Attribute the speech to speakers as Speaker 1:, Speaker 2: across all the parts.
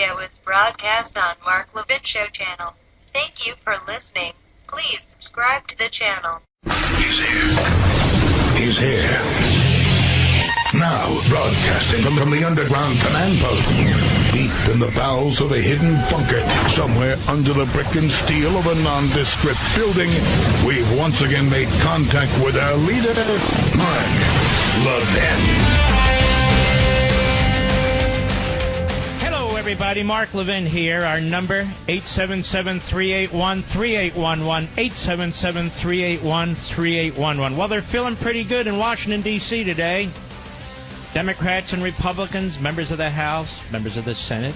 Speaker 1: video is broadcast on Mark Levin Show channel. Thank you for listening. Please subscribe to the channel.
Speaker 2: He's here. He's here. Now, broadcasting from the underground command post, deep in the bowels of a hidden bunker, somewhere under the brick and steel of a nondescript building, we've once again made contact with our leader, Mark Levin.
Speaker 3: Hello, everybody. Mark Levin here. Our number, 877-381-3811, 877-381-3811. Well, they're feeling pretty good in Washington, D.C. today. Democrats and Republicans, members of the House, members of the Senate,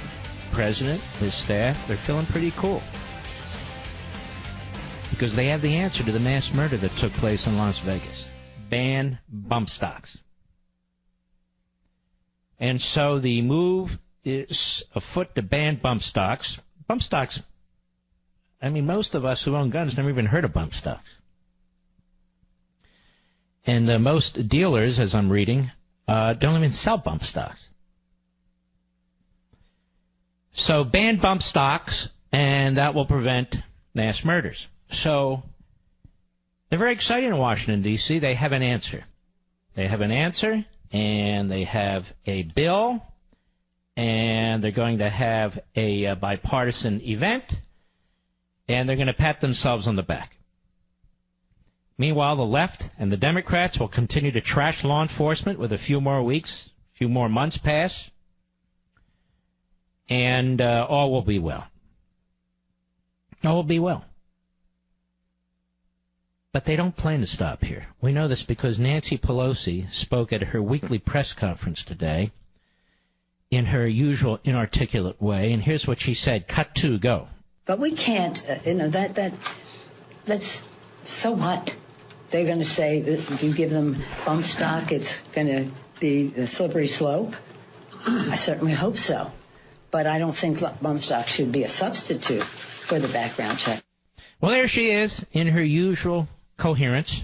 Speaker 3: President, his staff, they're feeling pretty cool. Because they have the answer to the mass murder that took place in Las Vegas. Ban bump stocks. And so the move is afoot to ban bump stocks. Bump stocks, I mean, most of us who own guns never even heard of bump stocks. And most dealers, as I'm reading, don't even sell bump stocks. So ban bump stocks, and that will prevent mass murders. So they're very excited in Washington, D.C. They have an answer. They have an answer, and they have a bill, and they're going to have a bipartisan event, and they're going to pat themselves on the back. Meanwhile, the left and the Democrats will continue to trash law enforcement with a few more weeks, a few more months pass, and all will be well. All will be well. But they don't plan to stop here. We know this because Nancy Pelosi spoke at her weekly press conference today in her usual inarticulate way, and here's what she said. Cut 2, go.
Speaker 4: But we can't, that's so what? They're going to say that if you give them bump stock, it's going to be a slippery slope. I certainly hope so. But I don't think bump stock should be a substitute for the background check.
Speaker 3: Well, there she is in her usual coherence,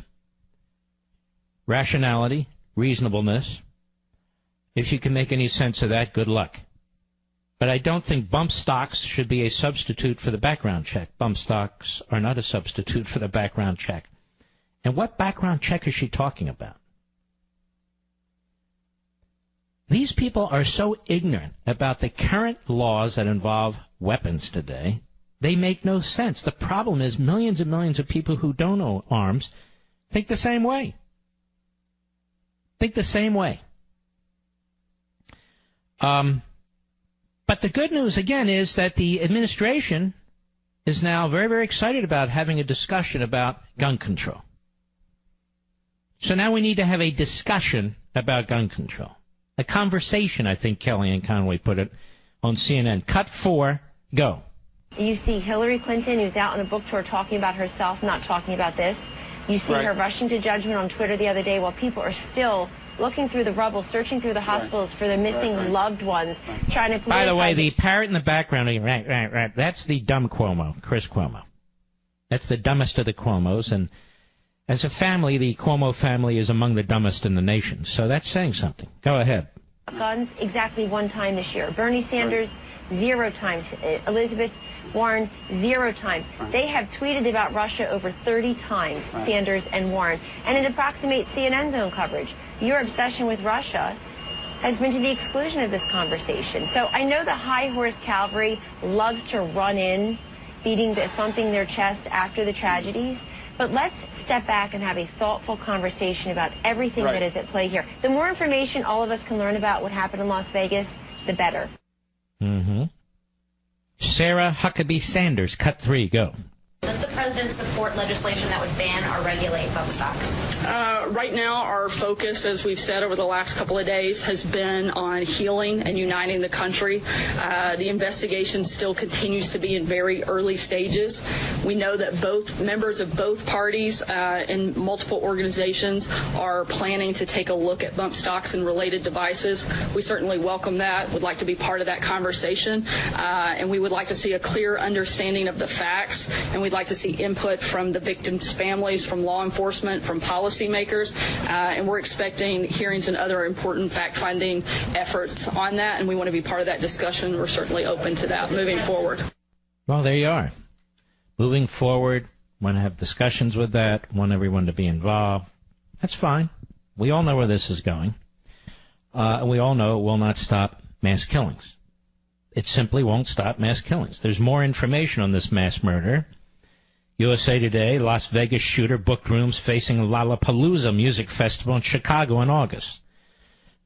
Speaker 3: rationality, reasonableness. If you can make any sense of that, good luck. But I don't think bump stocks should be a substitute for the background check. Bump stocks are not a substitute for the background check. And what background check is she talking about? These people are so ignorant about the current laws that involve weapons today, they make no sense. The problem is millions and millions of people who don't own arms think the same way. Think the same way. But the good news, again, is that the administration is now very, very excited about having a discussion about gun control. So now we need to have a discussion about gun control. A conversation, I think Kellyanne Conway put it on CNN. Cut 4, go.
Speaker 5: You see Hillary Clinton, who's out on a book tour talking about herself, not talking about this. You see her rushing to judgment on Twitter the other day while people are still looking through the rubble, searching through the hospitals for their missing loved ones, trying to...
Speaker 3: By the way, the parrot in the background, right, that's the dumb Cuomo, Chris Cuomo. That's the dumbest of the Cuomos, and as a family, the Cuomo family is among the dumbest in the nation, so that's saying something. Go ahead.
Speaker 5: Guns exactly one time this year. Bernie Sanders, 0 times. Elizabeth Warren, 0 times. They have tweeted about Russia over 30 times, Sanders and Warren, and it approximates CNN's own coverage. Your obsession with Russia has been to the exclusion of this conversation. So I know the high horse cavalry loves to run in, thumping their chests after the tragedies, but let's step back and have a thoughtful conversation about everything that is at play here. The more information all of us can learn about what happened in Las Vegas, the better.
Speaker 3: Mm-hmm. Sarah Huckabee Sanders, cut 3, go.
Speaker 6: Does the president support legislation that would ban or regulate bump stocks?
Speaker 7: Right now, our focus, as we've said over the last couple of days, has been on healing and uniting the country. The investigation still continues to be in very early stages. We know that both members of both parties and multiple organizations are planning to take a look at bump stocks and related devices. We certainly welcome that, would like to be part of that conversation, and we would like to see a clear understanding of the facts, and we'd like to see input from the victims' families, from law enforcement, from policymakers, and we're expecting hearings and other important fact-finding efforts on that, and we want to be part of that discussion. We're certainly open to that moving forward.
Speaker 3: Well, there you are. Moving forward, want to have discussions with that, want everyone to be involved. That's fine. We all know where this is going. And we all know it will not stop mass killings. It simply won't stop mass killings. There's more information on this mass murder. USA Today, Las Vegas shooter booked rooms facing Lollapalooza music festival in Chicago in August.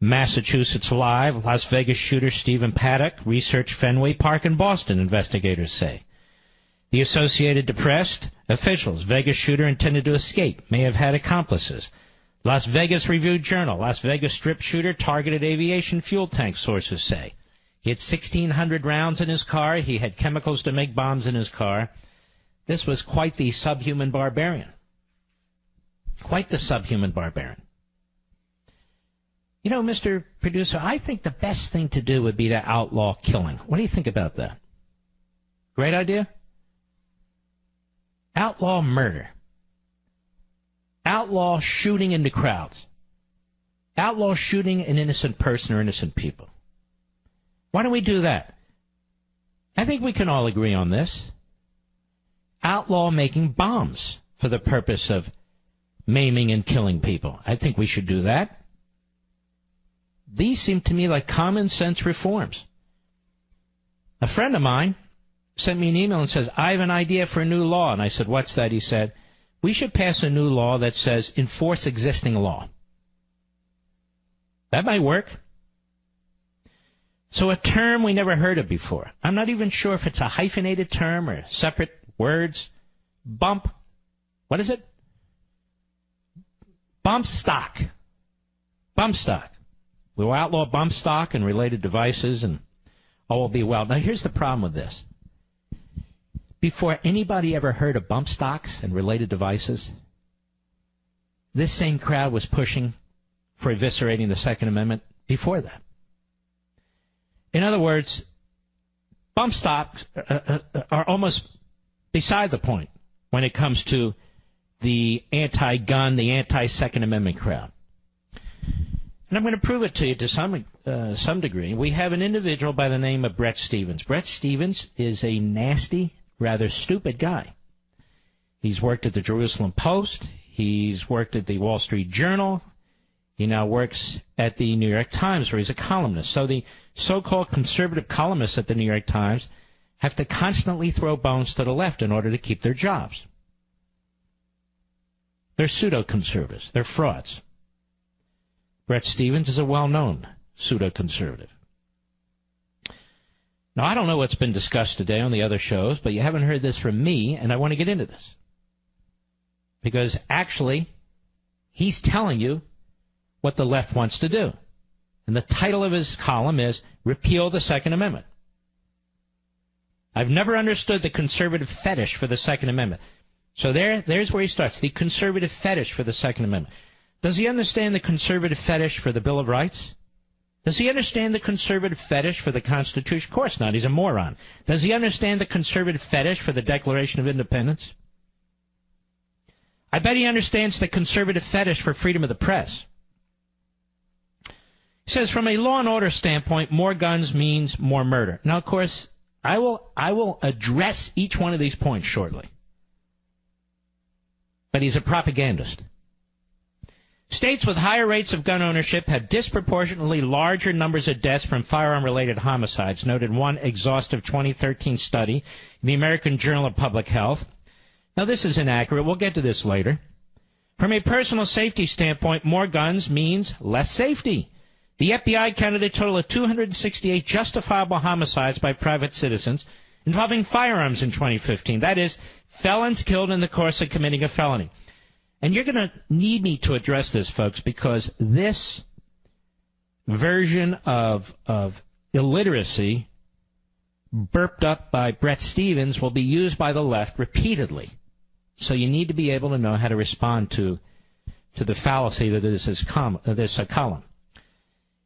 Speaker 3: Massachusetts Live, Las Vegas shooter Stephen Paddock researched Fenway Park in Boston, investigators say. The Associated Press, officials, Vegas shooter intended to escape, may have had accomplices. Las Vegas Review-Journal, Las Vegas strip shooter targeted aviation fuel tank, sources say. He had 1,600 rounds in his car. He had chemicals to make bombs in his car. This was quite the subhuman barbarian. Quite the subhuman barbarian. You know, Mr. Producer, I think the best thing to do would be to outlaw killing. What do you think about that? Great idea? Outlaw murder. Outlaw shooting into crowds. Outlaw shooting an innocent person or innocent people. Why don't we do that? I think we can all agree on this. Outlaw making bombs for the purpose of maiming and killing people. I think we should do that. These seem to me like common sense reforms. A friend of mine sent me an email and says, I have an idea for a new law. And I said, what's that? He said, we should pass a new law that says enforce existing law. That might work. So a term we never heard of before. I'm not even sure if it's a hyphenated term or separate words. Bump. What is it? Bump stock. Bump stock. We will outlaw bump stock and related devices, and all will be well. Now, here's the problem with this. Before anybody ever heard of bump stocks and related devices, this same crowd was pushing for eviscerating the Second Amendment before that. In other words, bump stocks are almost beside the point when it comes to the anti-gun, the anti-Second Amendment crowd. And I'm going to prove it to you to some degree. We have an individual by the name of Bret Stephens. Bret Stephens is a nasty, rather stupid guy. He's worked at the Jerusalem Post. He's worked at the Wall Street Journal. He now works at the New York Times, where he's a columnist. So the so-called conservative columnists at the New York Times have to constantly throw bones to the left in order to keep their jobs. They're pseudo-conservatives. They're frauds. Bret Stephens is a well-known pseudo-conservative. Now, I don't know what's been discussed today on the other shows, but you haven't heard this from me, and I want to get into this. Because actually, he's telling you what the left wants to do. And the title of his column is Repeal the Second Amendment. I've never understood the conservative fetish for the Second Amendment. So there's where he starts, the conservative fetish for the Second Amendment. Does he understand the conservative fetish for the Bill of Rights? Does he understand the conservative fetish for the Constitution? Of course not. He's a moron. Does he understand the conservative fetish for the Declaration of Independence? I bet he understands the conservative fetish for freedom of the press. He says, from a law and order standpoint, more guns means more murder. Now, of course, I will address each one of these points shortly. But he's a propagandist. States with higher rates of gun ownership have disproportionately larger numbers of deaths from firearm-related homicides, noted one exhaustive 2013 study in the American Journal of Public Health. Now, this is inaccurate. We'll get to this later. From a personal safety standpoint, more guns means less safety. The FBI counted a total of 268 justifiable homicides by private citizens involving firearms in 2015. That is, felons killed in the course of committing a felony. And you're going to need me to address this, folks, because this version of illiteracy burped up by Bret Stephens will be used by the left repeatedly. So you need to be able to know how to respond to the fallacy that is this column.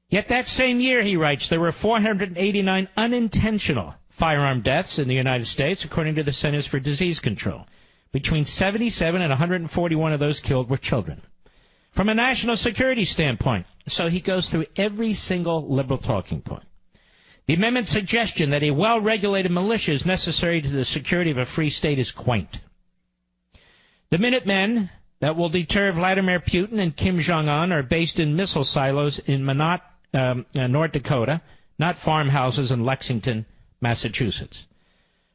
Speaker 3: Yet that same year, he writes, there were 489 unintentional firearm deaths in the United States, according to the Centers for Disease Control. Between 77 and 141 of those killed were children. From a national security standpoint, so he goes through every single liberal talking point. The amendment's suggestion that a well-regulated militia is necessary to the security of a free state is quaint. The Minutemen that will deter Vladimir Putin and Kim Jong-un are based in missile silos in Minot, North Dakota, not farmhouses in Lexington, Massachusetts.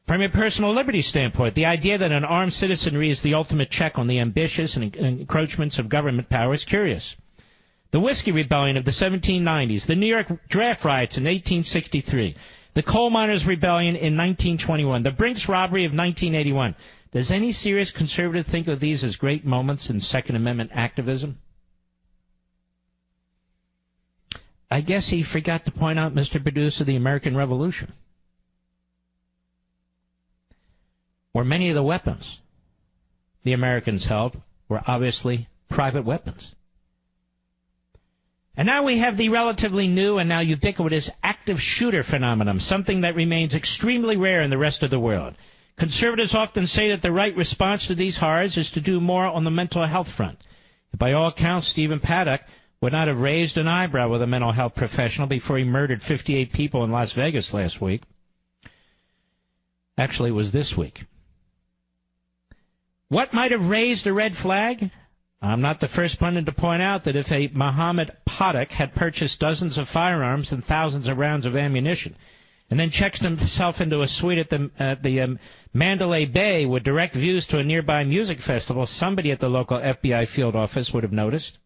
Speaker 3: From a personal liberty standpoint, the idea that an armed citizenry is the ultimate check on the ambitious and encroachments of government power is curious. The Whiskey Rebellion of the 1790s, the New York draft riots in 1863, the Coal Miners' Rebellion in 1921, the Brinks robbery of 1981. Does any serious conservative think of these as great moments in Second Amendment activism? I guess he forgot to point out, Mr. Producer, the American Revolution, where many of the weapons the Americans held were obviously private weapons. And now we have the relatively new and now ubiquitous active shooter phenomenon, something that remains extremely rare in the rest of the world. Conservatives often say that the right response to these horrors is to do more on the mental health front. By all accounts, Stephen Paddock would not have raised an eyebrow with a mental health professional before he murdered 58 people in Las Vegas last week. Actually, it was this week. What might have raised a red flag? I'm not the first pundit to point out that if a Mohammed Paddock had purchased dozens of firearms and thousands of rounds of ammunition, and then checked himself into a suite at the Mandalay Bay with direct views to a nearby music festival, somebody at the local FBI field office would have noticed.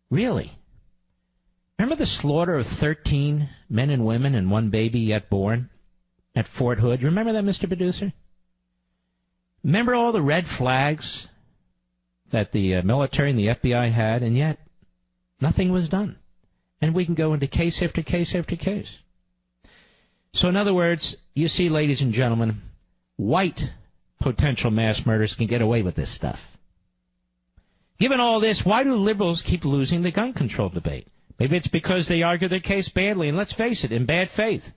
Speaker 3: Really? Remember the slaughter of 13 men and women and one baby yet born at Fort Hood? You remember that, Mr. Producer? Remember all the red flags that the military and the FBI had, and yet nothing was done. And we can go into case after case after case. So in other words, you see, ladies and gentlemen, white potential mass murders can get away with this stuff. Given all this, why do liberals keep losing the gun control debate? Maybe it's because they argue their case badly, and let's face it, in bad faith.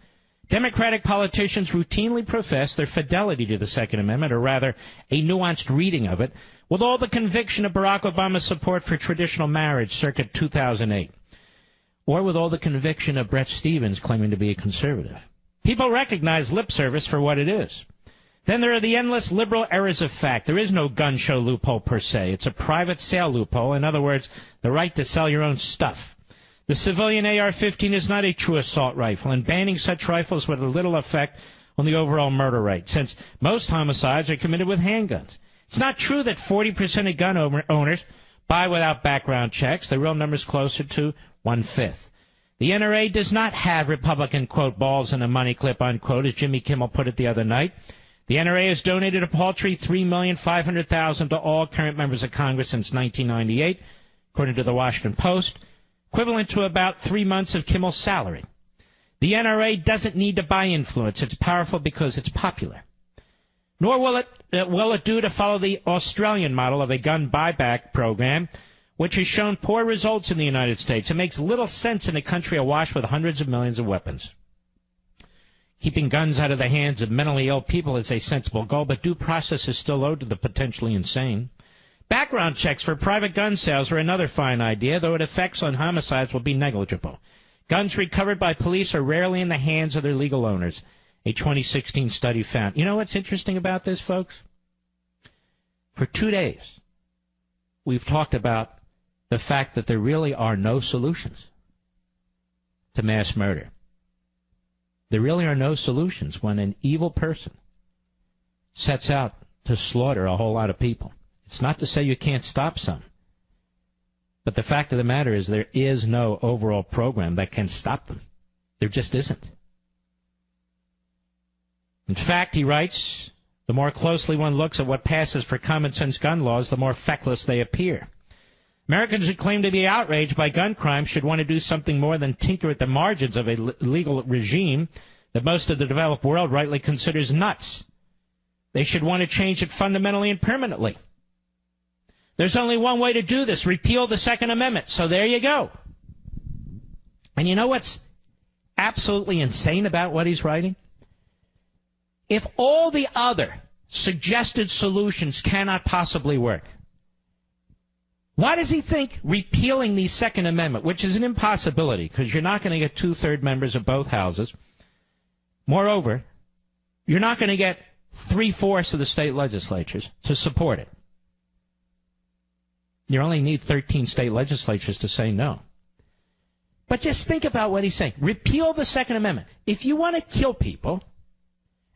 Speaker 3: Democratic politicians routinely profess their fidelity to the Second Amendment, or rather, a nuanced reading of it, with all the conviction of Barack Obama's support for traditional marriage circa 2008, or with all the conviction of Bret Stephens claiming to be a conservative. People recognize lip service for what it is. Then there are the endless liberal errors of fact. There is no gun show loophole per se. It's a private sale loophole. In other words, the right to sell your own stuff. The civilian AR-15 is not a true assault rifle, and banning such rifles would have little effect on the overall murder rate, since most homicides are committed with handguns. It's not true that 40% of gun owners buy without background checks. The real number is closer to 1/5. The NRA does not have Republican, quote, balls in a money clip, unquote, as Jimmy Kimmel put it the other night. The NRA has donated a paltry $3,500,000 to all current members of Congress since 1998, according to the Washington Post, equivalent to about 3 months of Kimmel's salary. The NRA doesn't need to buy influence. It's powerful because it's popular. Nor will it do to follow the Australian model of a gun buyback program, which has shown poor results in the United States. It makes little sense in a country awash with hundreds of millions of weapons. Keeping guns out of the hands of mentally ill people is a sensible goal, but due process is still owed to the potentially insane. Background checks for private gun sales are another fine idea, though its effects on homicides will be negligible. Guns recovered by police are rarely in the hands of their legal owners, a 2016 study found. You know what's interesting about this, folks? For 2 days, we've talked about the fact that there really are no solutions to mass murder. There really are no solutions when an evil person sets out to slaughter a whole lot of people. It's not to say you can't stop some, but the fact of the matter is there is no overall program that can stop them. There just isn't. In fact, he writes, the more closely one looks at what passes for common sense gun laws, the more feckless they appear. Americans who claim to be outraged by gun crime should want to do something more than tinker at the margins of a legal regime that most of the developed world rightly considers nuts. They should want to change it fundamentally and permanently. There's only one way to do this, repeal the Second Amendment. So there you go. And you know what's absolutely insane about what he's writing? If all the other suggested solutions cannot possibly work, why does he think repealing the Second Amendment, which is an impossibility because you're not going to get two-thirds members of both houses. Moreover, you're not going to get three-fourths of the state legislatures to support it. You only need 13 state legislatures to say no. But just think about what he's saying. Repeal the Second Amendment. If you want to kill people,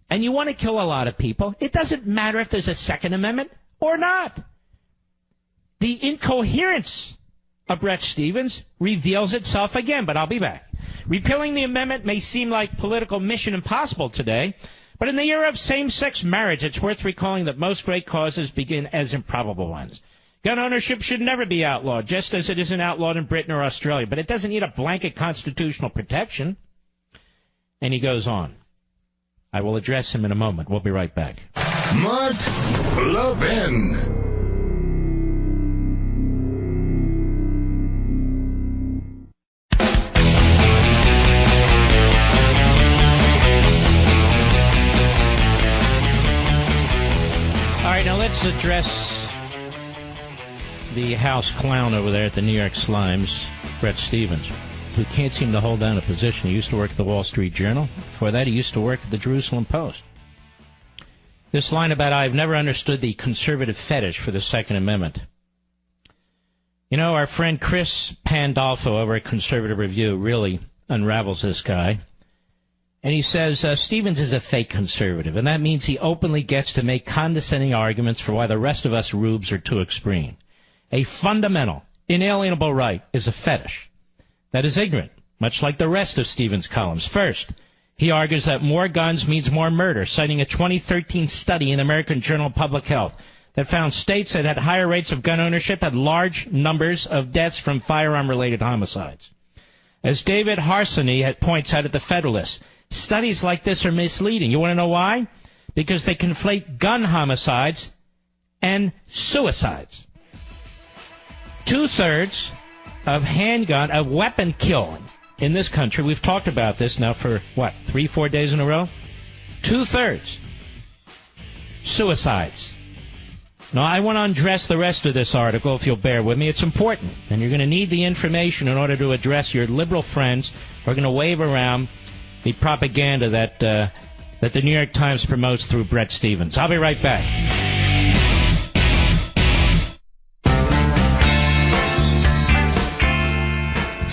Speaker 3: and you want to kill a lot of people, it doesn't matter if there's a Second Amendment or not. The incoherence of Bret Stephens reveals itself again, but I'll be back. Repealing the amendment may seem like political mission impossible today, but in the era of same-sex marriage, it's worth recalling that most great causes begin as improbable ones. Gun ownership should never be outlawed, just as it isn't outlawed in Britain or Australia, but it doesn't need a blanket constitutional protection. And he goes on. I will address him in a moment. We'll be right back.
Speaker 2: Mark Levin.
Speaker 3: All right, now let's address the house clown over there at the New York Slimes, Bret Stephens, who can't seem to hold down a position. He used to work at the Wall Street Journal. Before that, he used to work at the Jerusalem Post. This line about I've never understood the conservative fetish for the Second Amendment. You know, our friend Chris Pandolfo over at Conservative Review really unravels this guy. And he says Stephens is a fake conservative, and that means he openly gets to make condescending arguments for why the rest of us rubes are too extreme. A fundamental, inalienable right is a fetish. That is ignorant, much like the rest of Stephens' columns. First, he argues that more guns means more murder, citing a 2013 study in the American Journal of Public Health that found states that had higher rates of gun ownership had large numbers of deaths from firearm-related homicides. As David Harsanyi points out at the Federalist, studies like this are misleading. You want to know why? Because they conflate gun homicides and suicides. Two-thirds of weapon killing in this country, we've talked about this now for, 3-4 days in a row? Two-thirds. Suicides. Now, I want to undress the rest of this article, if you'll bear with me. It's important, and you're going to need the information in order to address your liberal friends who are going to wave around the propaganda that the New York Times promotes through Bret Stephens. I'll be right back.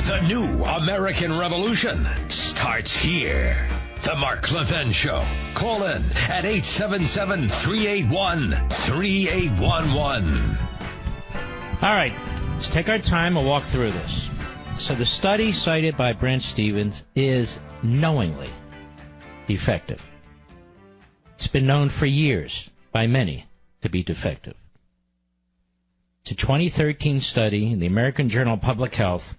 Speaker 8: The new American Revolution starts here. The Mark Levin Show. Call in at 877-381-3811.
Speaker 3: All right, let's take our time and walk through this. So the study cited by Bret Stephens is knowingly defective. It's been known for years by many to be defective. It's a 2013 study in the American Journal of Public Health.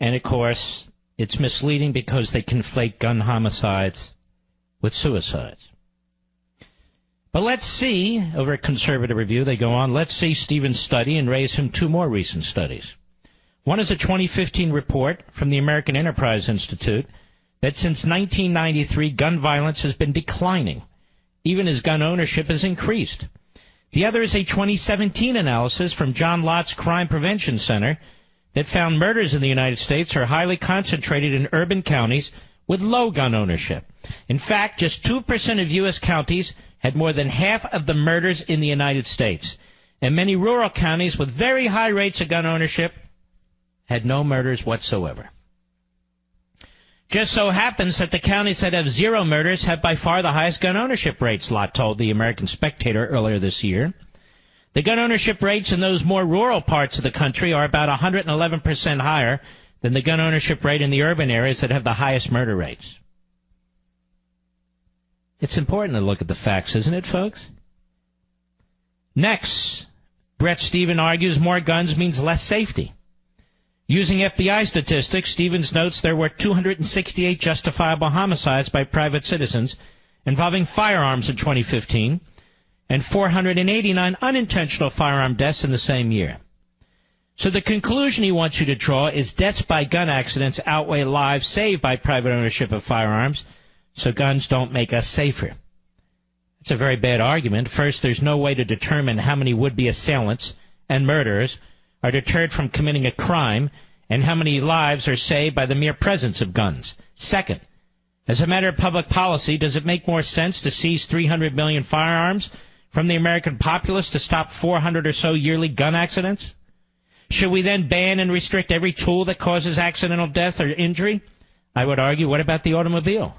Speaker 3: And, of course, it's misleading because they conflate gun homicides with suicides. But let's see, over at Conservative Review, they go on, let's see Stephens' study and raise him two more recent studies. One is a 2015 report from the American Enterprise Institute that since 1993, gun violence has been declining, even as gun ownership has increased. The other is a 2017 analysis from John Lott's Crime Prevention Center that found murders in the United States are highly concentrated in urban counties with low gun ownership. In fact, just 2% of U.S. counties had more than half of the murders in the United States. And many rural counties with very high rates of gun ownership had no murders whatsoever. Just so happens that the counties that have zero murders have by far the highest gun ownership rates, Lott told the American Spectator earlier this year. The gun ownership rates in those more rural parts of the country are about 111% higher than the gun ownership rate in the urban areas that have the highest murder rates. It's important to look at the facts, isn't it, folks? Next, Bret Stephens argues more guns means less safety. Using FBI statistics, Stevens notes there were 268 justifiable homicides by private citizens involving firearms in 2015 and 489 unintentional firearm deaths in the same year. So the conclusion he wants you to draw is deaths by gun accidents outweigh lives saved by private ownership of firearms, so guns don't make us safer. It's a very bad argument. First, there's no way to determine how many would-be assailants and murderers are deterred from committing a crime and how many lives are saved by the mere presence of guns. Second, as a matter of public policy, does it make more sense to seize 300 million firearms from the American populace to stop 400 or so yearly gun accidents? Should we then ban and restrict every tool that causes accidental death or injury? I would argue, what about the automobile?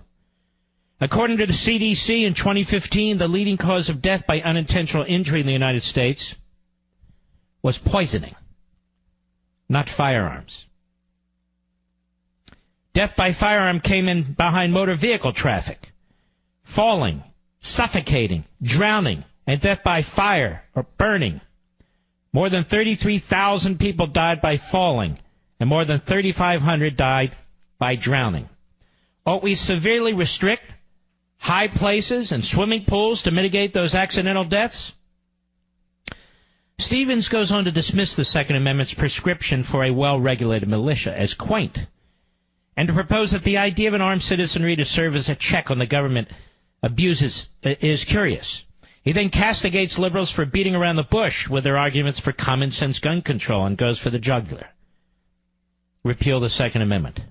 Speaker 3: According to the CDC in 2015, the leading cause of death by unintentional injury in the United States was poisoning, not firearms. Death by firearm came in behind motor vehicle traffic, falling, suffocating, drowning, and death by fire or burning. More than 33,000 people died by falling, and more than 3,500 died by drowning. Ought we severely restrict high places and swimming pools to mitigate those accidental deaths? Stevens goes on to dismiss the Second Amendment's prescription for a well-regulated militia as quaint, and to propose that the idea of an armed citizenry to serve as a check on the government abuses is curious. He then castigates liberals for beating around the bush with their arguments for common-sense gun control and goes for the jugular. Repeal the Second Amendment.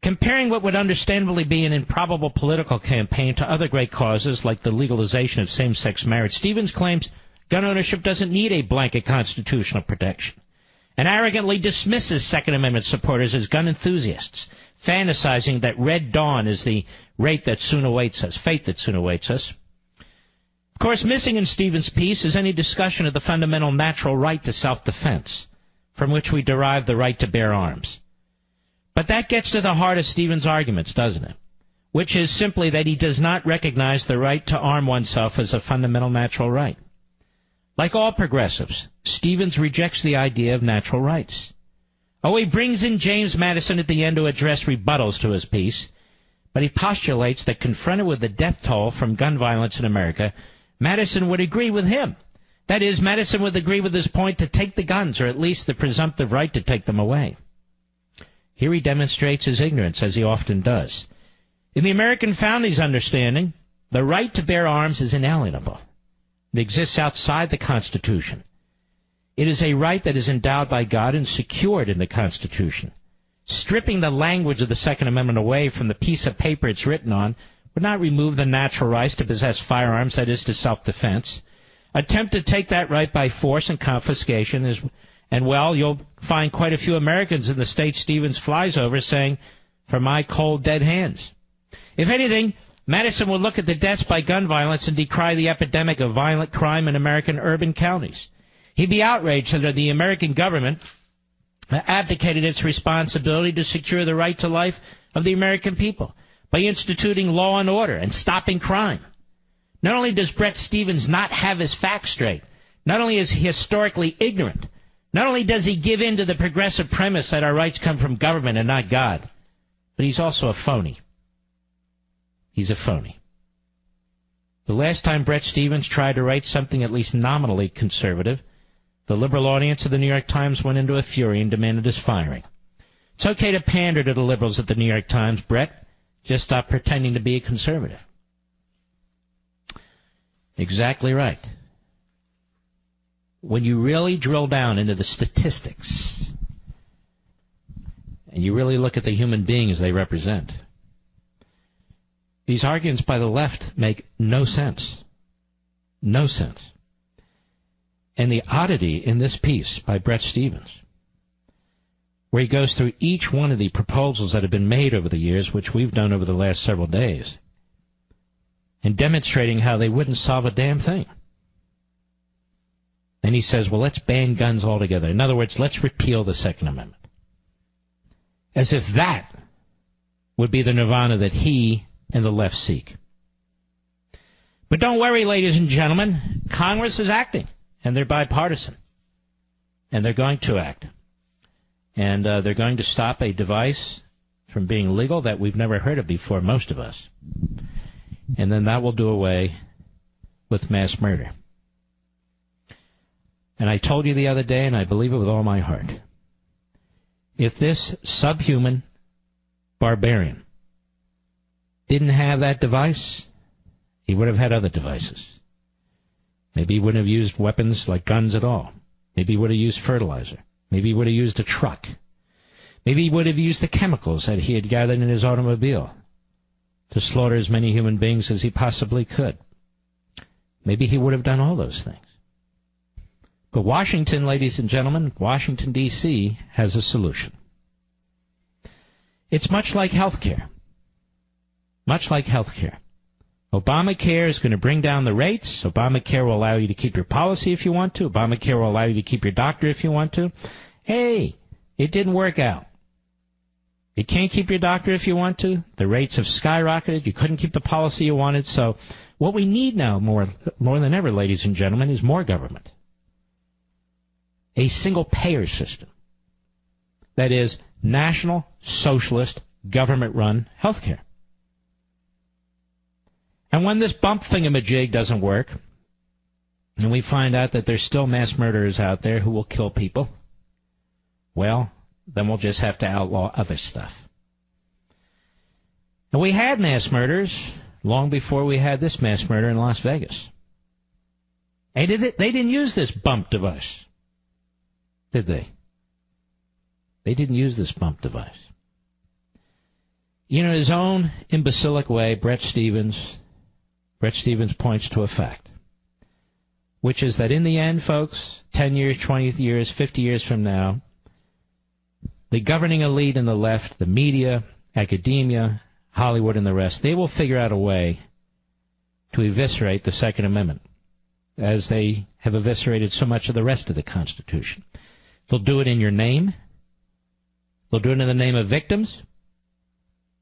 Speaker 3: Comparing what would understandably be an improbable political campaign to other great causes like the legalization of same-sex marriage, Stevens claims gun ownership doesn't need a blanket constitutional protection, and arrogantly dismisses Second Amendment supporters as gun enthusiasts, fantasizing that Red Dawn is the fate that soon awaits us. Of course, missing in Stevens' piece is any discussion of the fundamental natural right to self-defense, from which we derive the right to bear arms. But that gets to the heart of Stevens' arguments, doesn't it? Which is simply that he does not recognize the right to arm oneself as a fundamental natural right. Like all progressives, Stevens rejects the idea of natural rights. Oh, he brings in James Madison at the end to address rebuttals to his piece, but he postulates that confronted with the death toll from gun violence in America, Madison would agree with him. That is, Madison would agree with his point to take the guns, or at least the presumptive right to take them away. Here he demonstrates his ignorance, as he often does. In the American founding's understanding, the right to bear arms is inalienable. It exists outside the Constitution. It is a right that is endowed by God and secured in the Constitution. Stripping the language of the Second Amendment away from the piece of paper it's written on would not remove the natural rights to possess firearms, that is, to self-defense. Attempt to take that right by force and confiscation is, and well, you'll find quite a few Americans in the state Stevens flies over saying, "For my cold, dead hands." If anything, Madison would look at the deaths by gun violence and decry the epidemic of violent crime in American urban counties. He'd be outraged that the American government abdicated its responsibility to secure the right to life of the American people by instituting law and order and stopping crime. Not only does Brett Stevens not have his facts straight, not only is he historically ignorant, not only does he give in to the progressive premise that our rights come from government and not God, but he's also a phony. He's a phony. The last time Brett Stevens tried to write something at least nominally conservative, the liberal audience of the New York Times went into a fury and demanded his firing. It's okay to pander to the liberals at the New York Times, Brett. Just stop pretending to be a conservative. Exactly right. When you really drill down into the statistics and you really look at the human beings they represent, these arguments by the left make no sense. No sense. And the oddity in this piece by Brett Stevens, where he goes through each one of the proposals that have been made over the years, which we've done over the last several days, and demonstrating how they wouldn't solve a damn thing. And he says, well, let's ban guns altogether. In other words, let's repeal the Second Amendment. As if that would be the nirvana that he and the left seek. But don't worry, ladies and gentlemen. Congress is acting, and they're bipartisan. And they're going to act. And they're going to stop a device from being legal that we've never heard of before, most of us. And then that will do away with mass murder. And I told you the other day, and I believe it with all my heart, if this subhuman barbarian didn't have that device, he would have had other devices. Maybe he wouldn't have used weapons like guns at all. Maybe he would have used fertilizer. Maybe he would have used a truck. Maybe he would have used the chemicals that he had gathered in his automobile to slaughter as many human beings as he possibly could. Maybe he would have done all those things. But Washington, ladies and gentlemen, Washington, D.C., has a solution. It's much like health care. Much like health care. Obamacare is going to bring down the rates. Obamacare will allow you to keep your policy if you want to. Obamacare will allow you to keep your doctor if you want to. Hey, it didn't work out. You can't keep your doctor if you want to. The rates have skyrocketed. You couldn't keep the policy you wanted. So what we need now more than ever, ladies and gentlemen, is more government. A single-payer system. That is, national, socialist, government-run health care. And when this bump thingamajig doesn't work, and we find out that there's still mass murderers out there who will kill people, well, then we'll just have to outlaw other stuff. And we had mass murders long before we had this mass murder in Las Vegas. And they didn't use this bump device, did they? They didn't use this bump device. You know, in his own imbecilic way, Brett Stevens points to a fact, which is that in the end, folks, 10 years, 20 years, 50 years from now, the governing elite and the left, the media, academia, Hollywood and the rest, they will figure out a way to eviscerate the Second Amendment, as they have eviscerated so much of the rest of the Constitution. They'll do it in your name. They'll do it in the name of victims.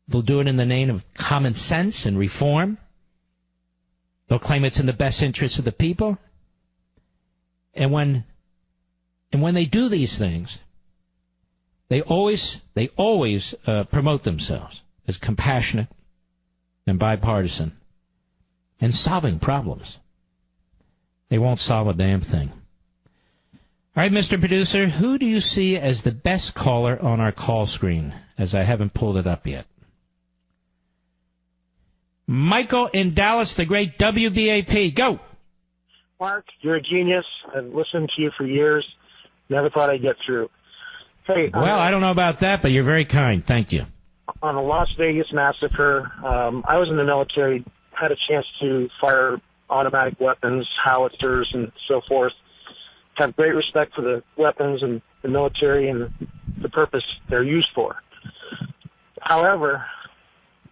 Speaker 3: They'll do it in the name of common sense and reform. They'll claim it's in the best interest of the people. And when they do these things, they always promote themselves as compassionate and bipartisan and solving problems. They won't solve a damn thing. All right, Mr. Producer, who do you see as the best caller on our call screen, as I haven't pulled it up yet? Michael in Dallas, the great WBAP. Go.
Speaker 9: Mark, you're a genius. I've listened to you for years. Never thought I'd get through. Hey.
Speaker 3: Well, I don't know about that, but you're very kind. Thank you.
Speaker 9: On the Las Vegas massacre, I was in the military, had a chance to fire automatic weapons, howitzers, and so forth. Have great respect for the weapons and the military and the purpose they're used for. However,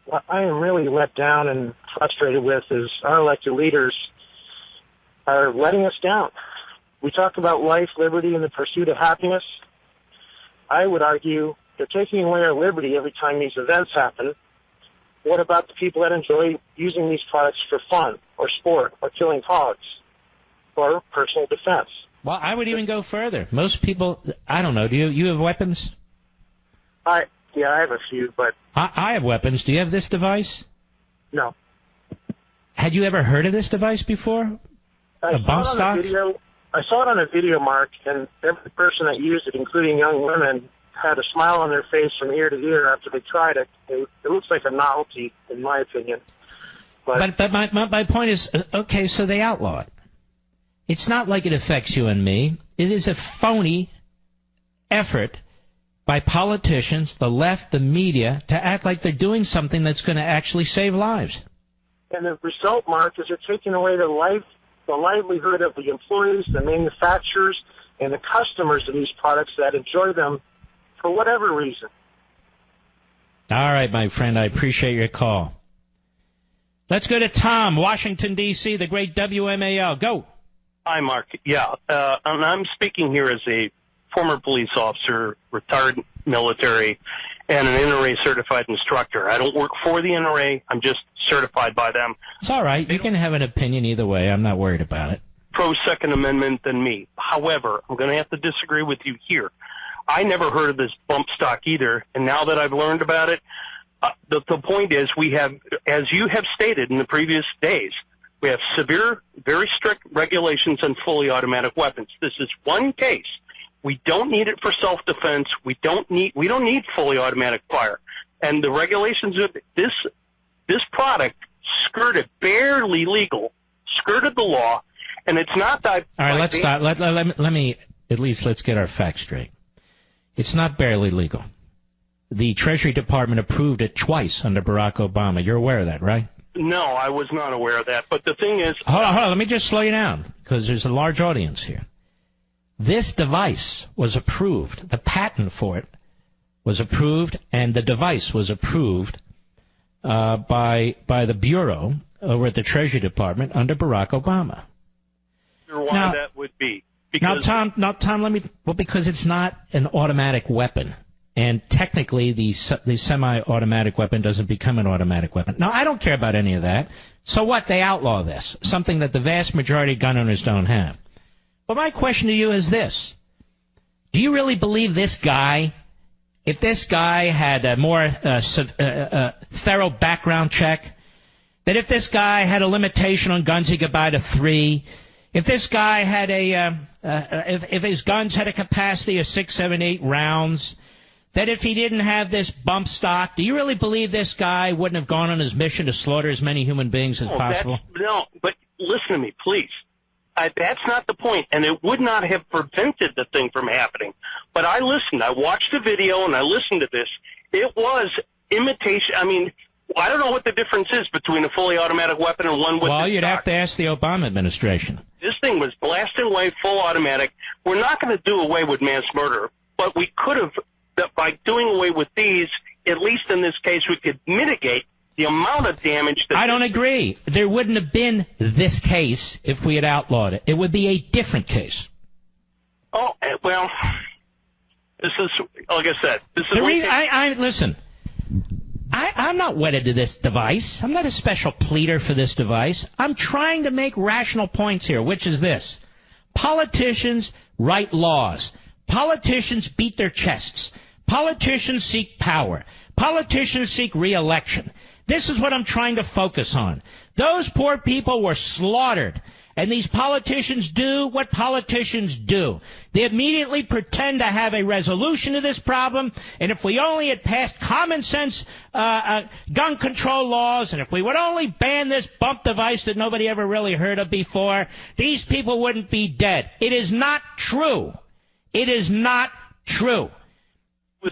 Speaker 9: what I am really let down and frustrated with is our elected leaders are letting us down. We talk about life, liberty, and the pursuit of happiness. I would argue they're taking away our liberty every time these events happen. What about the people that enjoy using these products for fun or sport or killing hogs or personal defense?
Speaker 3: Well, I would even go further. Most people, I don't know, do you have weapons?
Speaker 9: Yeah, I have a few, but...
Speaker 3: I have weapons. Do you have this device?
Speaker 9: No.
Speaker 3: Had you ever heard of this device before? A bump stock?
Speaker 9: I saw it on a video, Mark, and every person that used it, including young women, had a smile on their face from ear to ear after they tried it. It looks like a novelty, in my opinion. But
Speaker 3: my point is, okay, so they outlaw it. It's not like it affects you and me. It is a phony effort by politicians, the left, the media, to act like they're doing something that's going to actually save lives.
Speaker 9: And the result, Mark, is they're taking away the livelihood of the employees, the manufacturers, and the customers of these products that enjoy them for whatever reason.
Speaker 3: All right, my friend, I appreciate your call. Let's go to Tom, Washington, D.C., the great WMAL. Go.
Speaker 10: Hi, Mark. Yeah, and I'm speaking here as a former police officer, retired military, and an NRA certified instructor. I don't work for the NRA. I'm just certified by them.
Speaker 3: It's all right. You can have an opinion either way. I'm not worried about it.
Speaker 10: Pro-Second Amendment than me. However, I'm going to have to disagree with you here. I never heard of this bump stock either, and now that I've learned about it, the point is we have, as you have stated in the previous days, we have severe, very strict regulations on fully automatic weapons. This is one case. We don't need it for self-defense. We don't need fully automatic fire. And the regulations of this product skirted barely legal, skirted the law, and it's not that.
Speaker 3: All right, let's stop. Let me at least let's get our facts straight. It's not barely legal. The Treasury Department approved it twice under Barack Obama. You're aware of that, right?
Speaker 10: No, I was not aware of that. But the thing is...
Speaker 3: Hold on. Let me just slow you down, because there's a large audience here. This device was approved. The patent for it was approved, and the device was approved by the Bureau over at the Treasury Department under Barack Obama.
Speaker 10: Why that would be?
Speaker 3: Because Tom, let me... Well, because it's not an automatic weapon. And technically, the semi-automatic weapon doesn't become an automatic weapon. Now, I don't care about any of that. So what? They outlaw this, something that the vast majority of gun owners don't have. But my question to you is this. Do you really believe this guy, if this guy had a more thorough background check, that if this guy had a limitation on guns he could buy to 3, if this guy had if his guns had a capacity of 6, 7, 8 rounds, that if he didn't have this bump stock, do you really believe this guy wouldn't have gone on his mission to slaughter as many human beings as possible?
Speaker 10: No, but listen to me, please. That's not the point, and it would not have prevented the thing from happening. But I listened. I watched the video, and I listened to this. It was imitation. I mean, I don't know what the difference is between a fully automatic weapon and one with
Speaker 3: Well, you'd
Speaker 10: stock.
Speaker 3: have to ask the Obama administration.
Speaker 10: This thing was blasting away full automatic. We're not going to do away with mass murder, but we could have, by doing away with these, at least in this case, we could mitigate the amount of damage that...
Speaker 3: I don't agree. There wouldn't have been this case if we had outlawed it. It would be a different case.
Speaker 10: Oh, well, this is, like I said, this is...
Speaker 3: The reason, listen, I'm not wedded to this device. I'm not a special pleader for this device. I'm trying to make rational points here, which is this. Politicians write laws. Politicians beat their chests. Politicians seek power. Politicians seek re-election. This is what I'm trying to focus on. Those poor people were slaughtered. And these politicians do what politicians do. They immediately pretend to have a resolution to this problem. And if we only had passed common sense gun control laws, and if we would only ban this bump device that nobody ever really heard of before, these people wouldn't be dead. It is not true. It is not true.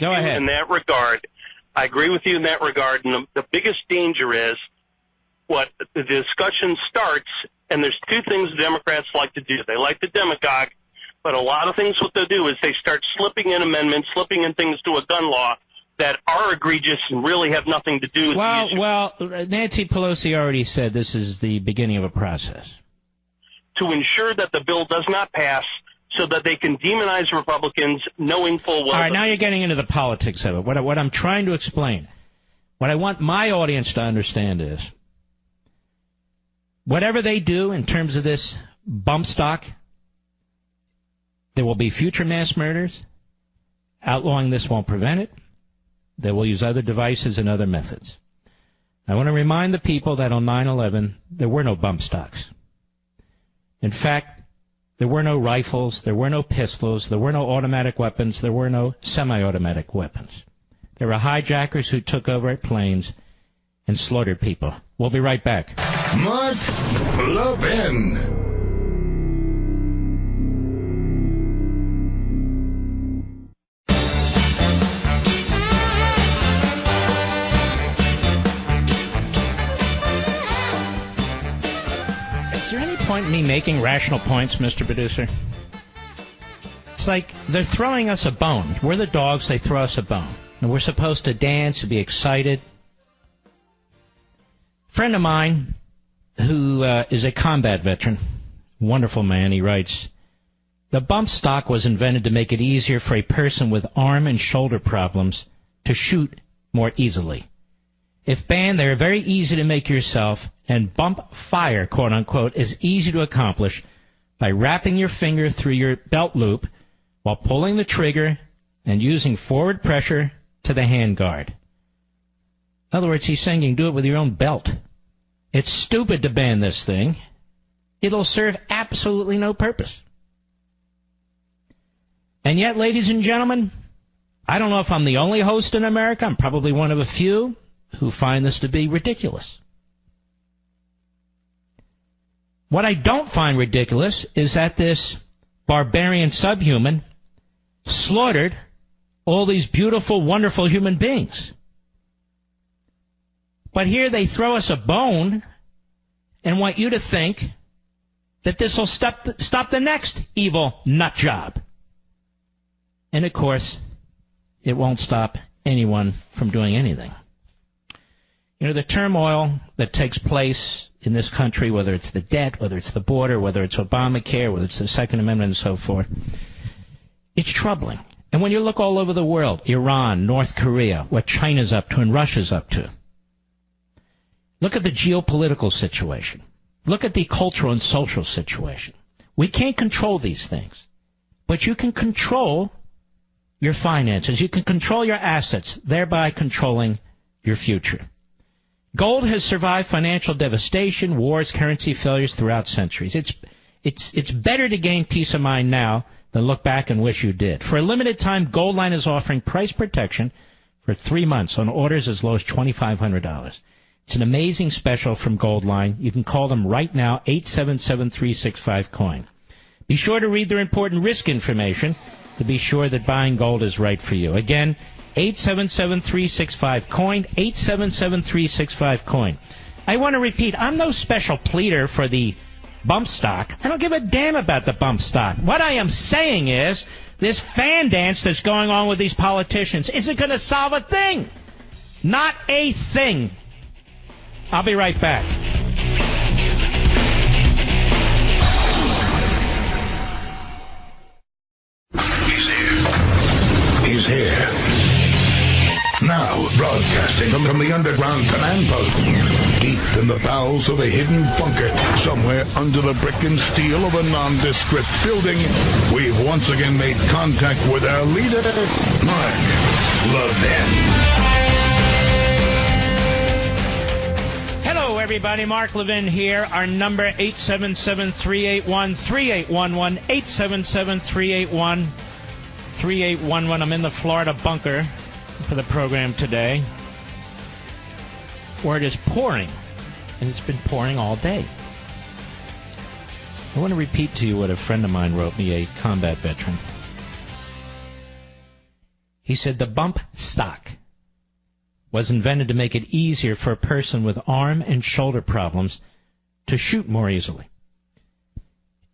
Speaker 3: Go ahead.
Speaker 10: In that regard, I agree with you in that regard. And the biggest danger is what the discussion starts, and there's two things the Democrats like to do. They like to demagogue, but a lot of things what they'll do is they start slipping in amendments, slipping in things to a gun law that are egregious and really have nothing to do with the issue.
Speaker 3: Well, Nancy Pelosi already said this is the beginning of a process.
Speaker 10: To ensure that the bill does not pass so that they can demonize Republicans knowing full well.
Speaker 3: All right, now you're getting into the politics of it. What I'm trying to explain, what I want my audience to understand is, whatever they do in terms of this bump stock, there will be future mass murders. Outlawing this won't prevent it. They will use other devices and other methods. I want to remind the people that on 9/11, there were no bump stocks. In fact, there were no rifles, there were no pistols, there were no automatic weapons, there were no semi-automatic weapons. There were hijackers who took over planes and slaughtered people. We'll be right back.
Speaker 2: Mark Levin.
Speaker 3: Is there any point in me making rational points, Mr. Producer? It's like they're throwing us a bone. We're the dogs, they throw us a bone. And we're supposed to dance and be excited. A friend of mine who is a combat veteran, wonderful man, he writes, the bump stock was invented to make it easier for a person with arm and shoulder problems to shoot more easily. If banned, they are very easy to make yourself, and bump fire, quote-unquote, is easy to accomplish by wrapping your finger through your belt loop while pulling the trigger and using forward pressure to the handguard. In other words, he's saying you can do it with your own belt. It's stupid to ban this thing. It'll serve absolutely no purpose. And yet, ladies and gentlemen, I don't know if I'm the only host in America. I'm probably one of a few who find this to be ridiculous. What I don't find ridiculous is that this barbarian subhuman slaughtered all these beautiful, wonderful human beings. But here they throw us a bone and want you to think that this will stop the next evil nut job. And, of course, it won't stop anyone from doing anything. You know, the turmoil that takes place in this country, whether it's the debt, whether it's the border, whether it's Obamacare, whether it's the Second Amendment and so forth, it's troubling. And when you look all over the world, Iran, North Korea, what China's up to and Russia's up to, look at the geopolitical situation. Look at the cultural and social situation. We can't control these things, but you can control your finances. You can control your assets, thereby controlling your future. Gold has survived financial devastation, wars, currency failures throughout centuries. It's better to gain peace of mind now than look back and wish you did. For a limited time, Goldline is offering price protection for 3 months on orders as low as $2,500. It's an amazing special from Goldline. You can call them right now, 877-365-COIN. Be sure to read their important risk information to be sure that buying gold is right for you. Again, 877-365-COIN, 877-365-COIN. I want to repeat, I'm no special pleader for the bump stock. I don't give a damn about the bump stock. What I am saying is, this fan dance that's going on with these politicians isn't going to solve a thing. Not a thing. I'll be right back.
Speaker 2: He's here. Now, broadcasting from the underground command post, deep in the bowels of a hidden bunker, somewhere under the brick and steel of a nondescript building, we've once again made contact with our leader, Mark Levin.
Speaker 3: Hello, everybody. Mark Levin here. Our number, 877-381-3811, 877-381-3811. I'm in the Florida bunker for the program today, where it is pouring, and it's been pouring all day. I want to repeat to you what a friend of mine wrote me, a combat veteran. He said the bump stock was invented to make it easier for a person with arm and shoulder problems to shoot more easily.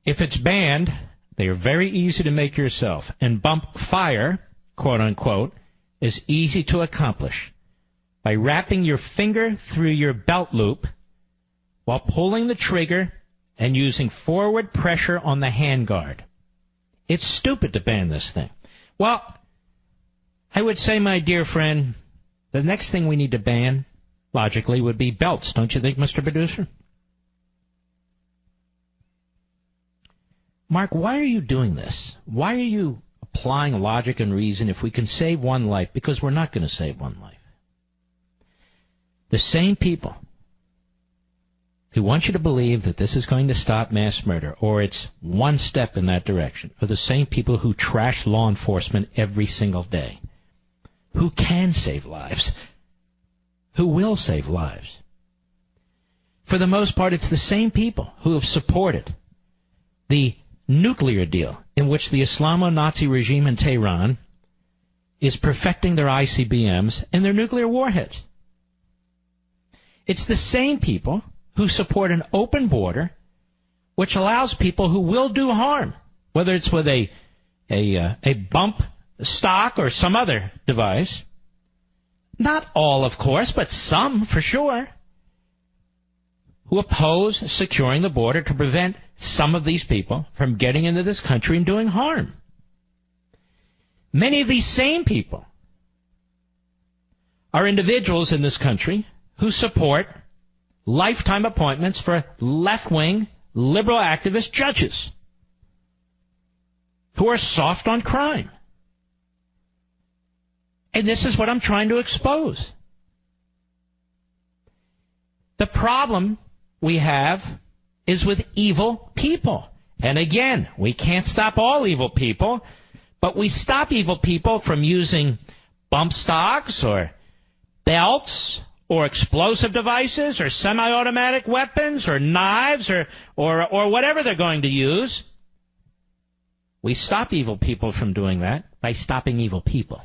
Speaker 3: If it's banned, they are very easy to make yourself, and bump fire, quote unquote, is easy to accomplish by wrapping your finger through your belt loop while pulling the trigger and using forward pressure on the handguard. It's stupid to ban this thing. Well, I would say, my dear friend, the next thing we need to ban, logically, would be belts, don't you think, Mr. Producer? Mark, why are you doing this? Why are you applying logic and reason if we can save one life? Because we're not going to save one life. The same people who want you to believe that this is going to stop mass murder, or it's one step in that direction, are the same people who trash law enforcement every single day, who can save lives, who will save lives. For the most part, it's the same people who have supported the nuclear deal in which the Islamo-Nazi regime in Tehran is perfecting their ICBMs and their nuclear warheads. It's the same people who support an open border which allows people who will do harm, whether it's with a bump stock or some other device. Not all, of course, but some for sure, who oppose securing the border to prevent some of these people from getting into this country and doing harm. Many of these same people are individuals in this country who support lifetime appointments for left-wing liberal activist judges who are soft on crime. And this is what I'm trying to expose. The problem we have is with evil people. And again, we can't stop all evil people, but we stop evil people from using bump stocks or belts or explosive devices or semi-automatic weapons or knives or whatever they're going to use. We stop evil people from doing that by stopping evil people.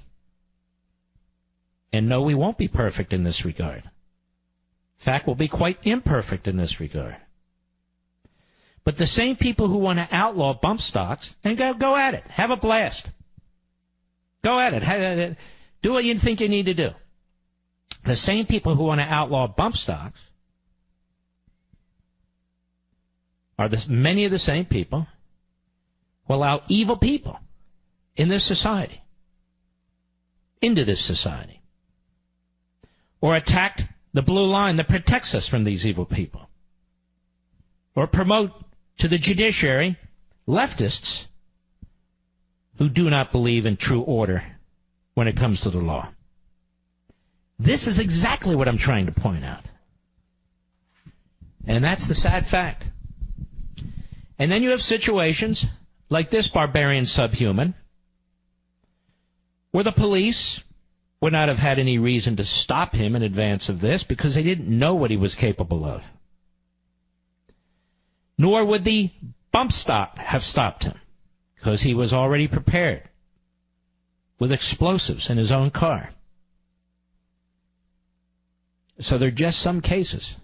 Speaker 3: And no, we won't be perfect in this regard. In fact, we'll be quite imperfect in this regard. But the same people who want to outlaw bump stocks, and go at it. Have a blast. Go at it. Do what you think you need to do. The same people who want to outlaw bump stocks are many of the same people who allow evil people in this society into this society, or attack the blue line that protects us from these evil people, or promote to the judiciary leftists who do not believe in true order when it comes to the law. This is exactly what I'm trying to point out. And that's the sad fact. And then you have situations like this barbarian subhuman where the police would not have had any reason to stop him in advance of this because they didn't know what he was capable of. Nor would the bump stock have stopped him because he was already prepared with explosives in his own car. So there are just some cases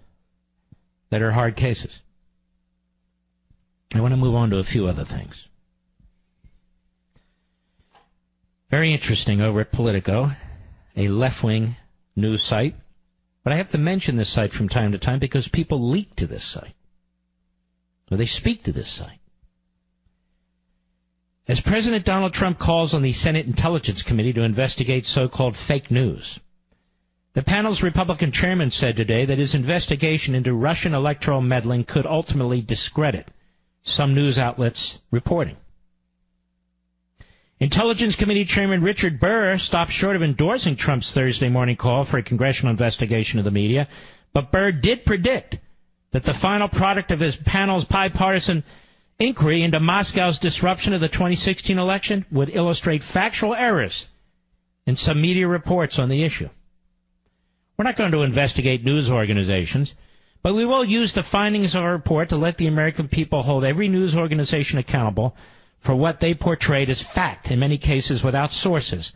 Speaker 3: that are hard cases. I want to move on to a few other things. Very interesting over at Politico, a left-wing news site. But I have to mention this site from time to time because people leak to this site, or they speak to this site. As President Donald Trump calls on the Senate Intelligence Committee to investigate so-called fake news, the panel's Republican chairman said today that his investigation into Russian electoral meddling could ultimately discredit some news outlets' reporting. Intelligence Committee Chairman Richard Burr stopped short of endorsing Trump's Thursday morning call for a congressional investigation of the media, but Burr did predict that the final product of his panel's bipartisan inquiry into Moscow's disruption of the 2016 election would illustrate factual errors in some media reports on the issue. We're not going to investigate news organizations, but we will use the findings of our report to let the American people hold every news organization accountable for what they portrayed as fact, in many cases without sources,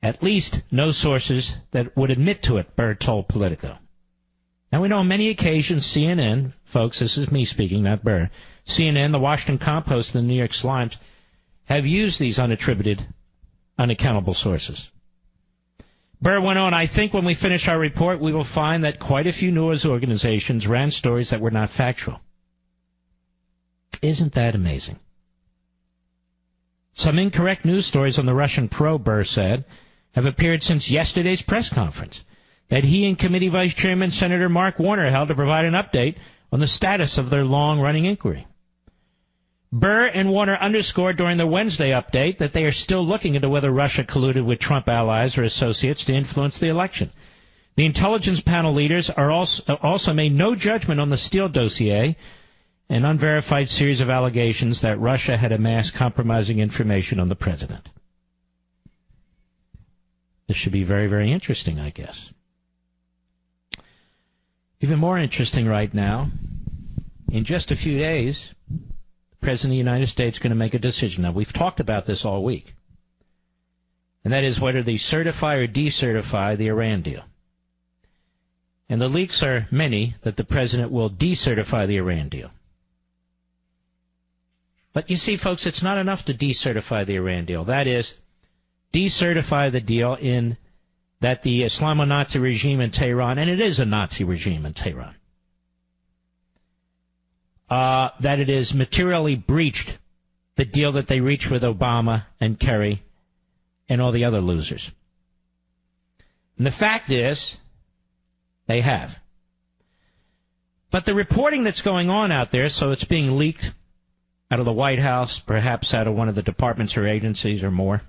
Speaker 3: at least no sources that would admit to it, Burr told Politico. Now, we know on many occasions CNN, folks, this is me speaking, not Burr, CNN, the Washington Compost, and the New York Slimes have used these unattributed, unaccountable sources. Burr went on, I think when we finish our report, we will find that quite a few news organizations ran stories that were not factual. Isn't that amazing? Some incorrect news stories on the Russian probe, Burr said, have appeared since yesterday's press conference that he and Committee Vice Chairman Senator Mark Warner held to provide an update on the status of their long-running inquiry. Burr and Warner underscored during the Wednesday update that they are still looking into whether Russia colluded with Trump allies or associates to influence the election. The intelligence panel leaders are also made no judgment on the Steele dossier, an unverified series of allegations that Russia had amassed compromising information on the president. This should be very, very interesting, I guess. Even more interesting right now, in just a few days, the President of the United States is going to make a decision. Now, we've talked about this all week, and that is whether they certify or decertify the Iran deal. And the leaks are many that the President will decertify the Iran deal. But you see, folks, it's not enough to decertify the Iran deal. That is, decertify the deal in that the Islamo-Nazi regime in Tehran, and it is a Nazi regime in Tehran, that it is materially breached the deal that they reached with Obama and Kerry and all the other losers. And the fact is, they have. But the reporting that's going on out there, so it's being leaked out of the White House, perhaps out of one of the departments or agencies or more,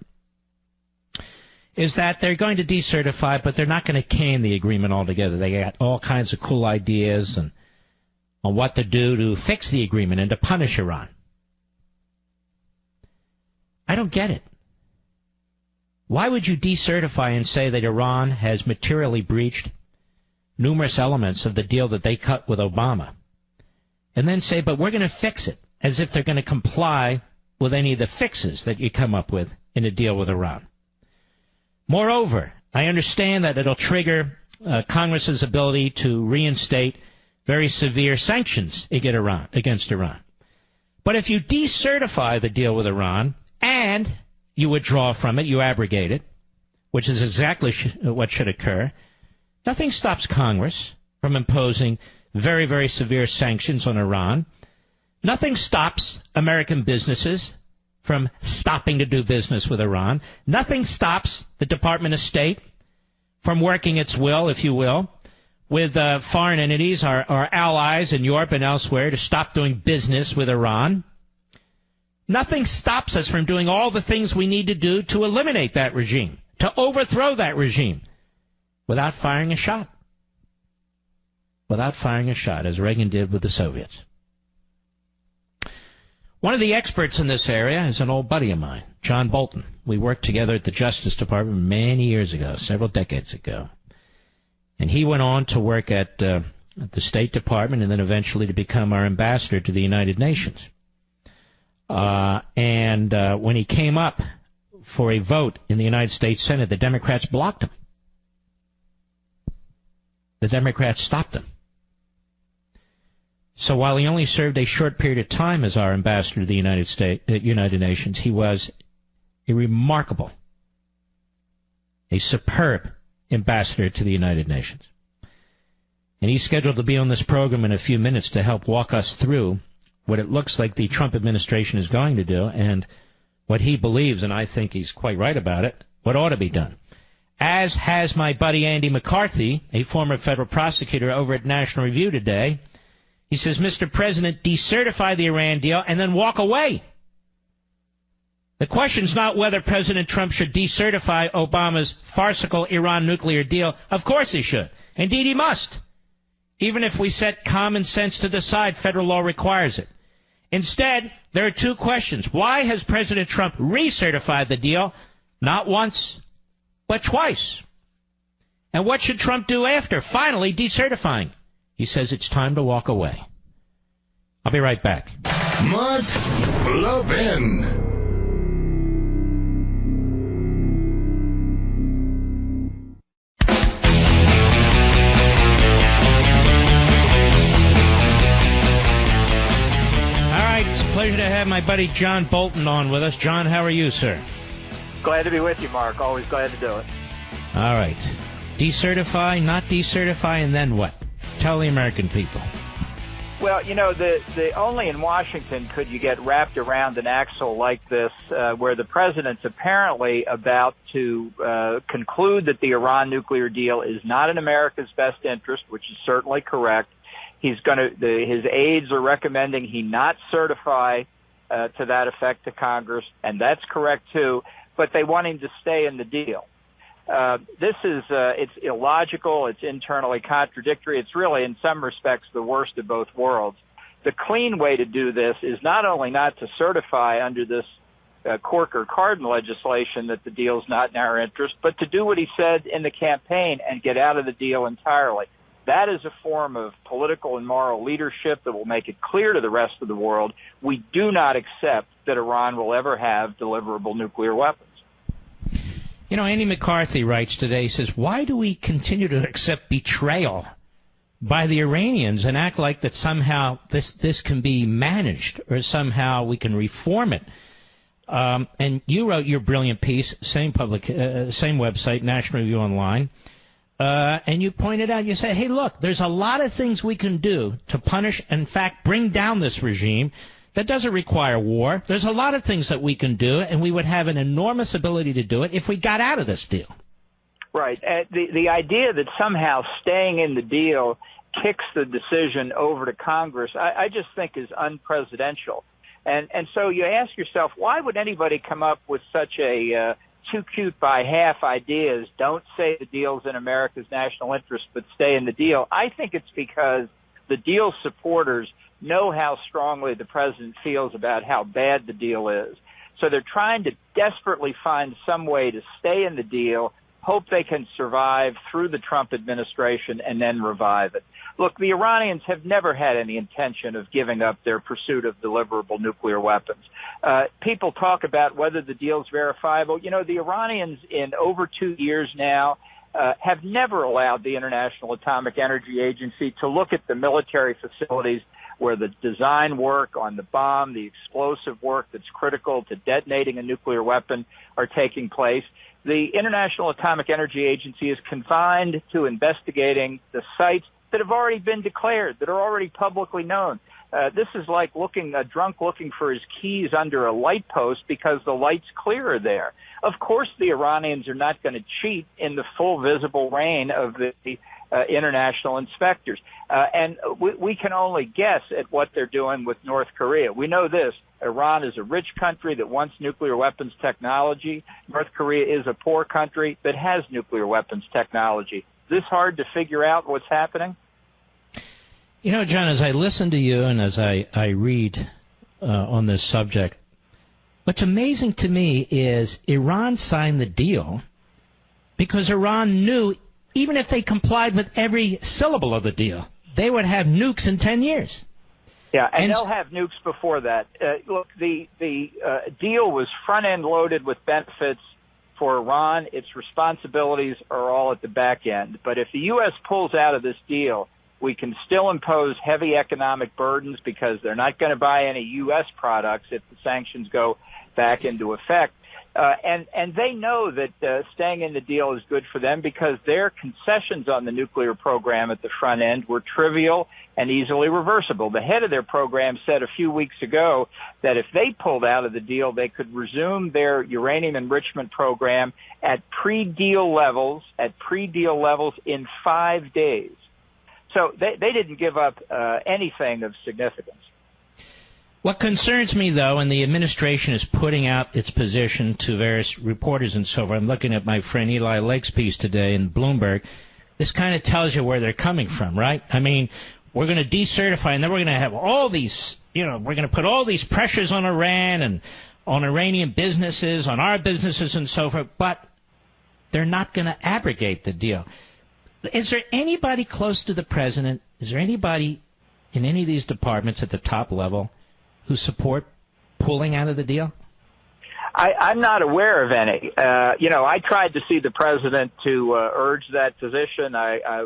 Speaker 3: is that they're going to decertify, but they're not going to can the agreement altogether. They got all kinds of cool ideas on what to do to fix the agreement and to punish Iran. I don't get it. Why would you decertify and say that Iran has materially breached numerous elements of the deal that they cut with Obama, and then say, but we're going to fix it, as if they're going to comply with any of the fixes that you come up with in a deal with Iran? Moreover, I understand that it'll trigger Congress's ability to reinstate very severe sanctions against Iran. But if you decertify the deal with Iran and you withdraw from it, you abrogate it, which is exactly what should occur, nothing stops Congress from imposing very, very severe sanctions on Iran. Nothing stops American businesses from stopping to do business with Iran. Nothing stops the Department of State from working its will, if you will, with foreign entities, our allies in Europe and elsewhere, to stop doing business with Iran. Nothing stops us from doing all the things we need to do to eliminate that regime, to overthrow that regime, without firing a shot. Without firing a shot, as Reagan did with the Soviets. One of the experts in this area is an old buddy of mine, John Bolton. We worked together at the Justice Department many years ago, several decades ago. And he went on to work at the State Department and then eventually to become our ambassador to the United Nations. When he came up for a vote in the United States Senate, the Democrats blocked him. The Democrats stopped him. So while he only served a short period of time as our ambassador to the United Nations, he was a remarkable, a superb ambassador to the United Nations. And he's scheduled to be on this program in a few minutes to help walk us through what it looks like the Trump administration is going to do and what he believes, and I think he's quite right about it, what ought to be done. As has my buddy Andy McCarthy, a former federal prosecutor over at National Review today. He says, Mr. President, decertify the Iran deal and then walk away. The question's not whether President Trump should decertify Obama's farcical Iran nuclear deal. Of course he should. Indeed, he must. Even if we set common sense to the side, federal law requires it. Instead, there are two questions. Why has President Trump recertified the deal? Not once, but twice. And what should Trump do after finally decertifying? He says it's time to walk away. I'll be right back.
Speaker 2: Mark Levin.
Speaker 3: All right, it's a pleasure to have my buddy John Bolton on with us. John, how are you, sir?
Speaker 11: Glad to be with you, Mark. Always glad to do it.
Speaker 3: All right. Decertify, not decertify, and then what? Tell the American people.
Speaker 11: Well, you know, the only in Washington could you get wrapped around an axle like this, where the president's apparently about to conclude that the Iran nuclear deal is not in America's best interest, which is certainly correct. He's his aides are recommending he not certify to that effect to Congress, and that's correct too. But they want him to stay in the deal. This is, it's illogical, it's internally contradictory, it's really in some respects the worst of both worlds. The clean way to do this is not only not to certify under this Corker-Cardin legislation that the deal is not in our interest, but to do what he said in the campaign and get out of the deal entirely. That is a form of political and moral leadership that will make it clear to the rest of the world we do not accept that Iran will ever have deliverable nuclear weapons.
Speaker 3: You know, Andy McCarthy writes today, he says, why do we continue to accept betrayal by the Iranians and act like that somehow this can be managed or somehow we can reform it? And you wrote your brilliant piece, same website, National Review Online, and you pointed out, you said, hey, look, there's a lot of things we can do to punish, in fact, bring down this regime. That doesn't require war. There's a lot of things that we can do, and we would have an enormous ability to do it if we got out of this deal.
Speaker 11: Right. The idea that somehow staying in the deal kicks the decision over to Congress, I just think is unpresidential. And so you ask yourself, why would anybody come up with such a too cute by half ideas, don't say the deal's in America's national interest, but stay in the deal, I think it's because the deal supporters know how strongly the president feels about how bad the deal is. So they're trying to desperately find some way to stay in the deal, hope they can survive through the Trump administration, and then revive it. Look, the Iranians have never had any intention of giving up their pursuit of deliverable nuclear weapons. People talk about whether the deal's verifiable. You know, the Iranians in over 2 years now have never allowed the International Atomic Energy Agency to look at the military facilities where the design work on the bomb, the explosive work that's critical to detonating a nuclear weapon are taking place. The International Atomic Energy Agency is confined to investigating the sites that have already been declared, that are already publicly known. This is like a drunk looking for his keys under a light post because the light's clearer there. Of course, the Iranians are not going to cheat in the full visible reign of the international inspectors. And we can only guess at what they're doing with North Korea. We know this. Iran is a rich country that wants nuclear weapons technology. North Korea is a poor country that has nuclear weapons technology. Is this hard to figure out what's happening?
Speaker 3: You know, John, as I listen to you and as I read on this subject, what's amazing to me is Iran signed the deal because Iran knew even if they complied with every syllable of the deal, they would have nukes in 10 years.
Speaker 11: Yeah, and they'll have nukes before that. Look, the deal was front-end loaded with benefits for Iran. Its responsibilities are all at the back end. But if the U.S. pulls out of this deal, we can still impose heavy economic burdens because they're not going to buy any U.S. products if the sanctions go back into effect. And they know that staying in the deal is good for them because their concessions on the nuclear program at the front end were trivial and easily reversible. The head of their program said a few weeks ago that if they pulled out of the deal, they could resume their uranium enrichment program at pre-deal levels in 5 days. So they didn't give up anything of significance.
Speaker 3: What concerns me, though, and the administration is putting out its position to various reporters and so forth. I'm looking at my friend Eli Lake's piece today in Bloomberg. This kind of tells you where they're coming from, right? I mean, we're going to decertify, and then we're going to have all these, we're going to put all these pressures on Iran and on Iranian businesses, on our businesses and so forth, but they're not going to abrogate the deal. Is there anybody close to the president? Is there anybody in any of these departments at the top level who support pulling out of the deal?
Speaker 11: I'm not aware of any. I tried to see the president to urge that position. I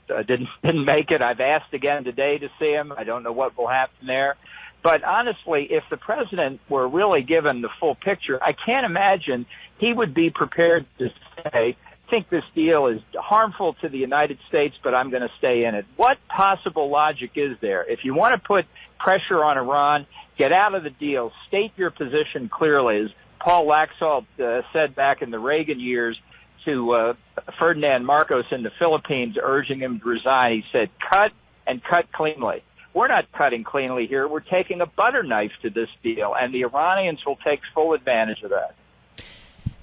Speaker 11: didn't make it. I've asked again today to see him. I don't know what will happen there. But honestly, if the president were really given the full picture, I can't imagine he would be prepared to say, I think this deal is harmful to the United States, but I'm going to stay in it. What possible logic is there? If you want to put pressure on Iran, get out of the deal, state your position clearly. As Paul Laxalt said back in the Reagan years to Ferdinand Marcos in the Philippines, urging him to resign, he said, cut and cut cleanly. We're not cutting cleanly here. We're taking a butter knife to this deal, and the Iranians will take full advantage of that.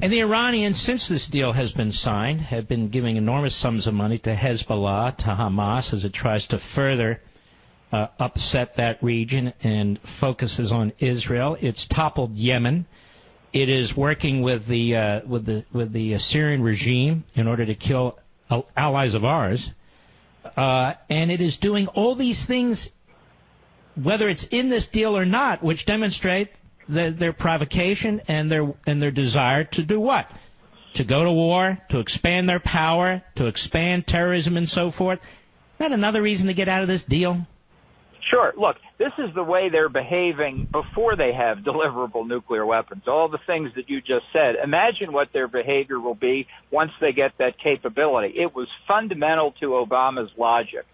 Speaker 3: And the Iranians, since this deal has been signed, have been giving enormous sums of money to Hezbollah, to Hamas, as it tries to further upset that region and focuses on Israel. It's toppled Yemen. It is working with the Syrian regime in order to kill allies of ours, and it is doing all these things, whether it's in this deal or not, which demonstrate their provocation and their desire to do what? To go to war, to expand their power, to expand terrorism and so forth. Is that another reason to get out of this deal?
Speaker 11: Sure. Look, this is the way they're behaving before they have deliverable nuclear weapons. All the things that you just said. Imagine what their behavior will be once they get that capability. It was fundamental to Obama's logic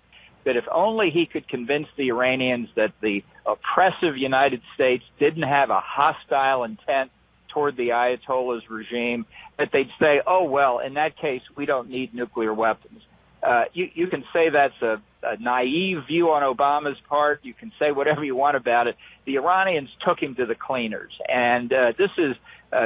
Speaker 11: that if only he could convince the Iranians that the oppressive United States didn't have a hostile intent toward the Ayatollah's regime, that they'd say, oh, well, in that case, we don't need nuclear weapons. You can say that's a naive view on Obama's part. You can say whatever you want about it. The Iranians took him to the cleaners, and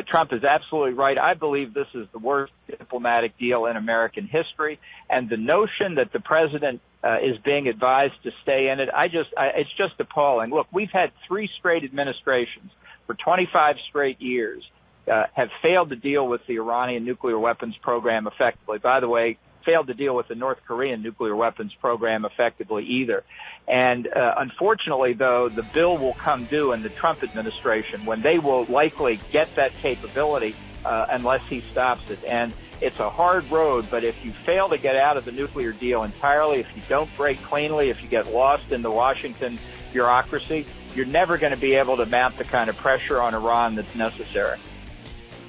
Speaker 11: Trump is absolutely right. I believe this is the worst diplomatic deal in American history, and the notion that the president is being advised to stay in it, it's just appalling. Look, we've had 3 straight administrations for 25 straight years have failed to deal with the Iranian nuclear weapons program effectively. By the way, failed to deal with the North Korean nuclear weapons program effectively either. And unfortunately, though, the bill will come due in the Trump administration when they will likely get that capability unless he stops it. And it's a hard road, but if you fail to get out of the nuclear deal entirely, if you don't break cleanly, if you get lost in the Washington bureaucracy, you're never going to be able to mount the kind of pressure on Iran that's necessary.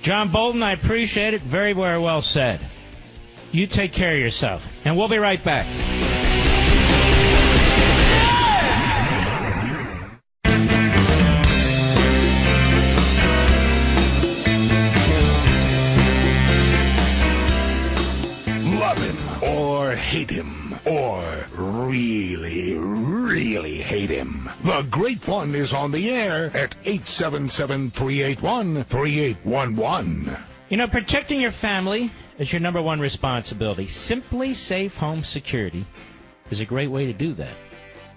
Speaker 3: John Bolton, I appreciate it. Very, very well said. You take care of yourself, and we'll be right back.
Speaker 2: Love him or hate him, or really, really hate him. The Great One is on the air at 877-381-3811.
Speaker 3: You know, protecting your family is your number one responsibility. Simply Safe Home Security is a great way to do that.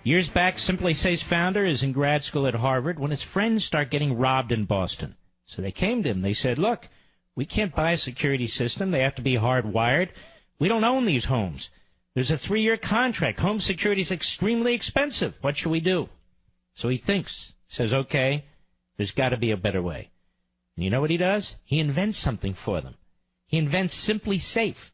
Speaker 3: Years back, Simply Safe's founder is in grad school at Harvard when his friends start getting robbed in Boston. So they came to him. They said, look, we can't buy a security system. They have to be hardwired. We don't own these homes. There's a 3-year contract. Home security is extremely expensive. What should we do? So he thinks, says, okay, there's got to be a better way. And you know what he does? He invents something for them. He invents Simply Safe.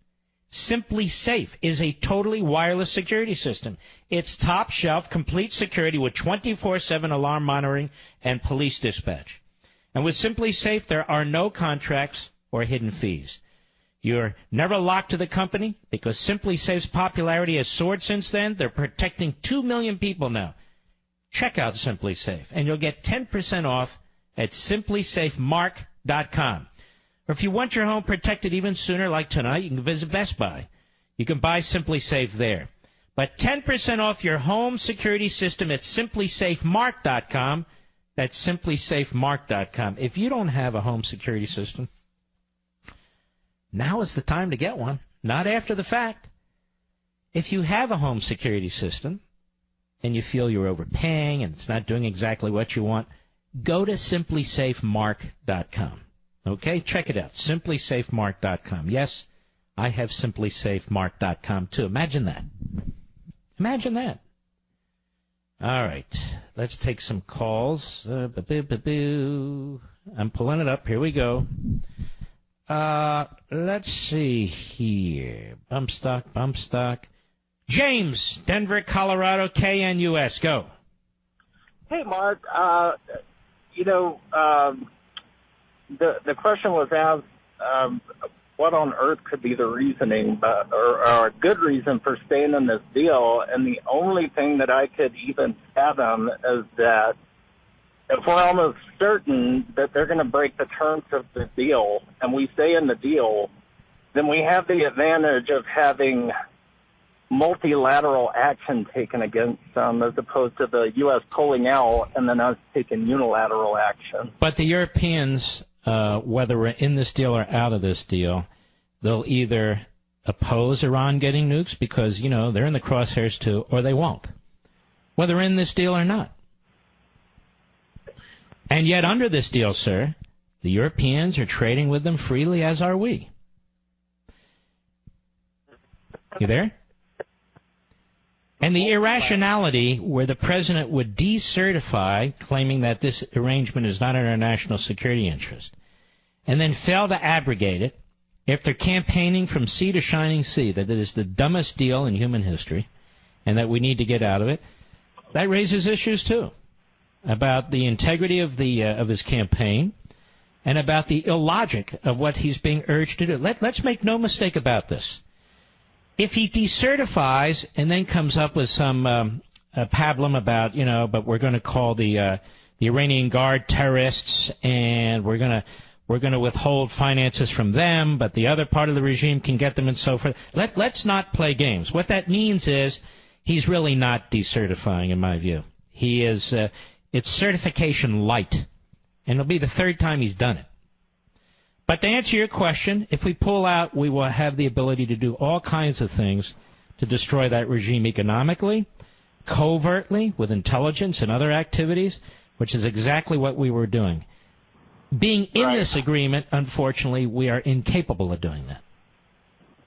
Speaker 3: Simply Safe is a totally wireless security system. It's top shelf, complete security with 24/7 alarm monitoring and police dispatch. And with Simply Safe, there are no contracts or hidden fees. You're never locked to the company because Simply Safe's popularity has soared since then. They're protecting 2 million people now. Check out Simply Safe, and you'll get 10% off at simplysafemark.com. Or if you want your home protected even sooner, like tonight, you can visit Best Buy. You can buy Simply Safe there. But 10% off your home security system at simplysafemark.com. That's simplysafemark.com. If you don't have a home security system, now is the time to get one, not after the fact. If you have a home security system and you feel you're overpaying and it's not doing exactly what you want, go to simplysafemark.com. Okay, check it out, simplysafemark.com. Yes, I have simplysafemark.com too. Imagine that. Imagine that. All right, let's take some calls. I'm pulling it up. Here we go. Let's see here. Bump stock. James, Denver, Colorado, KNUS. Go.
Speaker 12: Hey, Mark. The question was asked, what on earth could be the reasoning or a good reason for staying in this deal? And the only thing that I could even fathom is that if we're almost certain that they're going to break the terms of the deal and we stay in the deal, then we have the advantage of having multilateral action taken against them as opposed to the U.S. pulling out and then us taking unilateral action.
Speaker 3: But the Europeans, whether we're in this deal or out of this deal, they'll either oppose Iran getting nukes because, you know, they're in the crosshairs too, or they won't, whether we're in this deal or not. And yet under this deal, sir, the Europeans are trading with them freely, as are we. You there? And the irrationality where the president would decertify, claiming that this arrangement is not in our national security interest, and then fail to abrogate it after campaigning from sea to shining sea that it is the dumbest deal in human history and that we need to get out of it, that raises issues too about the integrity of his campaign and about the illogic of what he's being urged to do. Let's make no mistake about this. If he decertifies and then comes up with some pablum about, but we're going to call the Iranian Guard terrorists and we're going to we're going to withhold finances from them, but the other part of the regime can get them and so forth. Let's not play games. What that means is he's really not decertifying, in my view. He is, it's certification light, and it'll be the third time he's done it. But to answer your question, if we pull out, we will have the ability to do all kinds of things to destroy that regime economically, covertly, with intelligence and other activities, which is exactly what we were doing. Being in this agreement, unfortunately, we are incapable of doing that.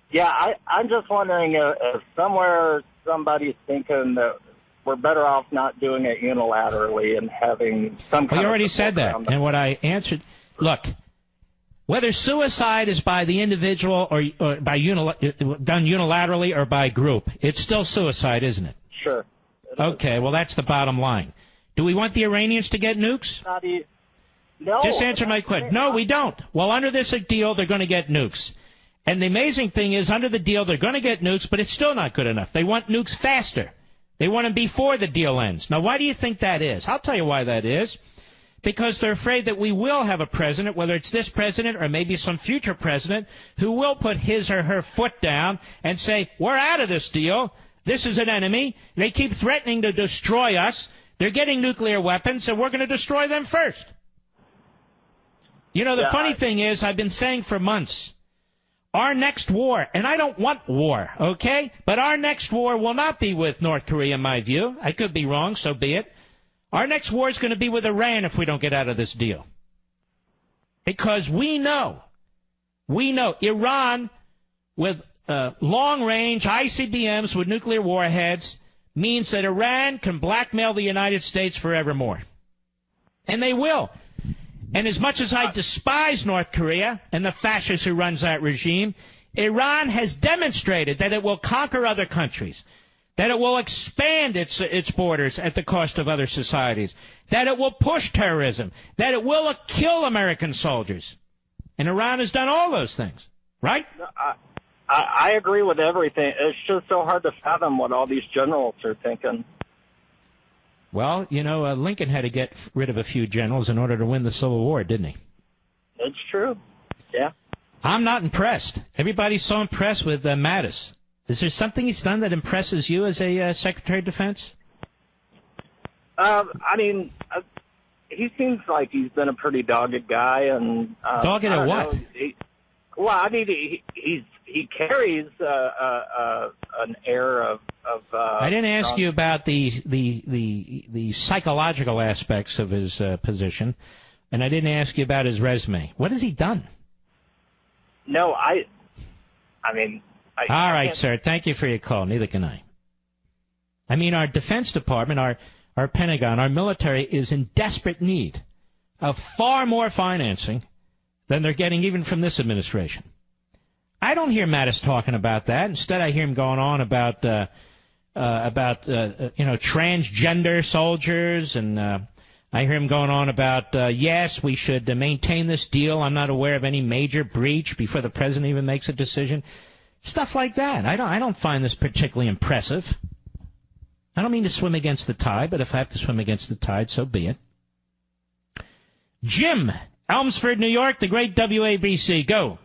Speaker 12: Yeah, I'm just wondering if somewhere somebody's thinking that we're better off not doing it unilaterally and having some kind
Speaker 3: Well, you
Speaker 12: of
Speaker 3: already said that, and what I answered, look, whether suicide is by the individual or by done unilaterally or by group, it's still suicide, isn't it?
Speaker 12: Sure.
Speaker 3: Okay, well, that's the bottom line. Do we want the Iranians to get nukes?
Speaker 12: No.
Speaker 3: Just answer my question. No, we don't. Well, under this deal, they're going to get nukes. And the amazing thing is, under the deal, they're going to get nukes, but it's still not good enough. They want nukes faster. They want them before the deal ends. Now, why do you think that is? I'll tell you why that is. Because they're afraid that we will have a president, whether it's this president or maybe some future president, who will put his or her foot down and say, we're out of this deal. This is an enemy. They keep threatening to destroy us. They're getting nuclear weapons, and we're going to destroy them first. You know, the funny thing is, I've been saying for months, our next war, and I don't want war, okay? But our next war will not be with North Korea, in my view. I could be wrong, so be it. Our next war is going to be with Iran if we don't get out of this deal. Because we know Iran with long-range ICBMs with nuclear warheads means that Iran can blackmail the United States forevermore. And they will. And as much as I despise North Korea and the fascist who runs that regime, Iran has demonstrated that it will conquer other countries, that it will expand its borders at the cost of other societies, that it will push terrorism, that it will kill American soldiers. And Iran has done all those things, right?
Speaker 12: I agree with everything. It's just so hard to fathom what all these generals are thinking.
Speaker 3: Well, you know, Lincoln had to get rid of a few generals in order to win the Civil War, didn't he?
Speaker 12: It's true. Yeah.
Speaker 3: I'm not impressed. Everybody's so impressed with Mattis. Is there something he's done that impresses you as a Secretary of Defense?
Speaker 12: I mean, he seems like he's been a pretty dogged guy, and
Speaker 3: dogged at what?
Speaker 12: I mean, he carries an air of.
Speaker 3: I didn't ask you about the psychological aspects of his position, and I didn't ask you about his resume. What has he done?
Speaker 12: No, I mean.
Speaker 3: All right, sir. Thank you for your call. Neither can I. I mean, our Defense Department, our Pentagon, our military is in desperate need of far more financing than they're getting even from this administration. I don't hear Mattis talking about that. Instead, I hear him going on about transgender soldiers, and I hear him going on about yes, we should maintain this deal. I'm not aware of any major breach before the president even makes a decision. Stuff like that. I don't find this particularly impressive. I don't mean to swim against the tide, but if I have to swim against the tide, so be it. Jim, Elmsford, New York, the great WABC. Go.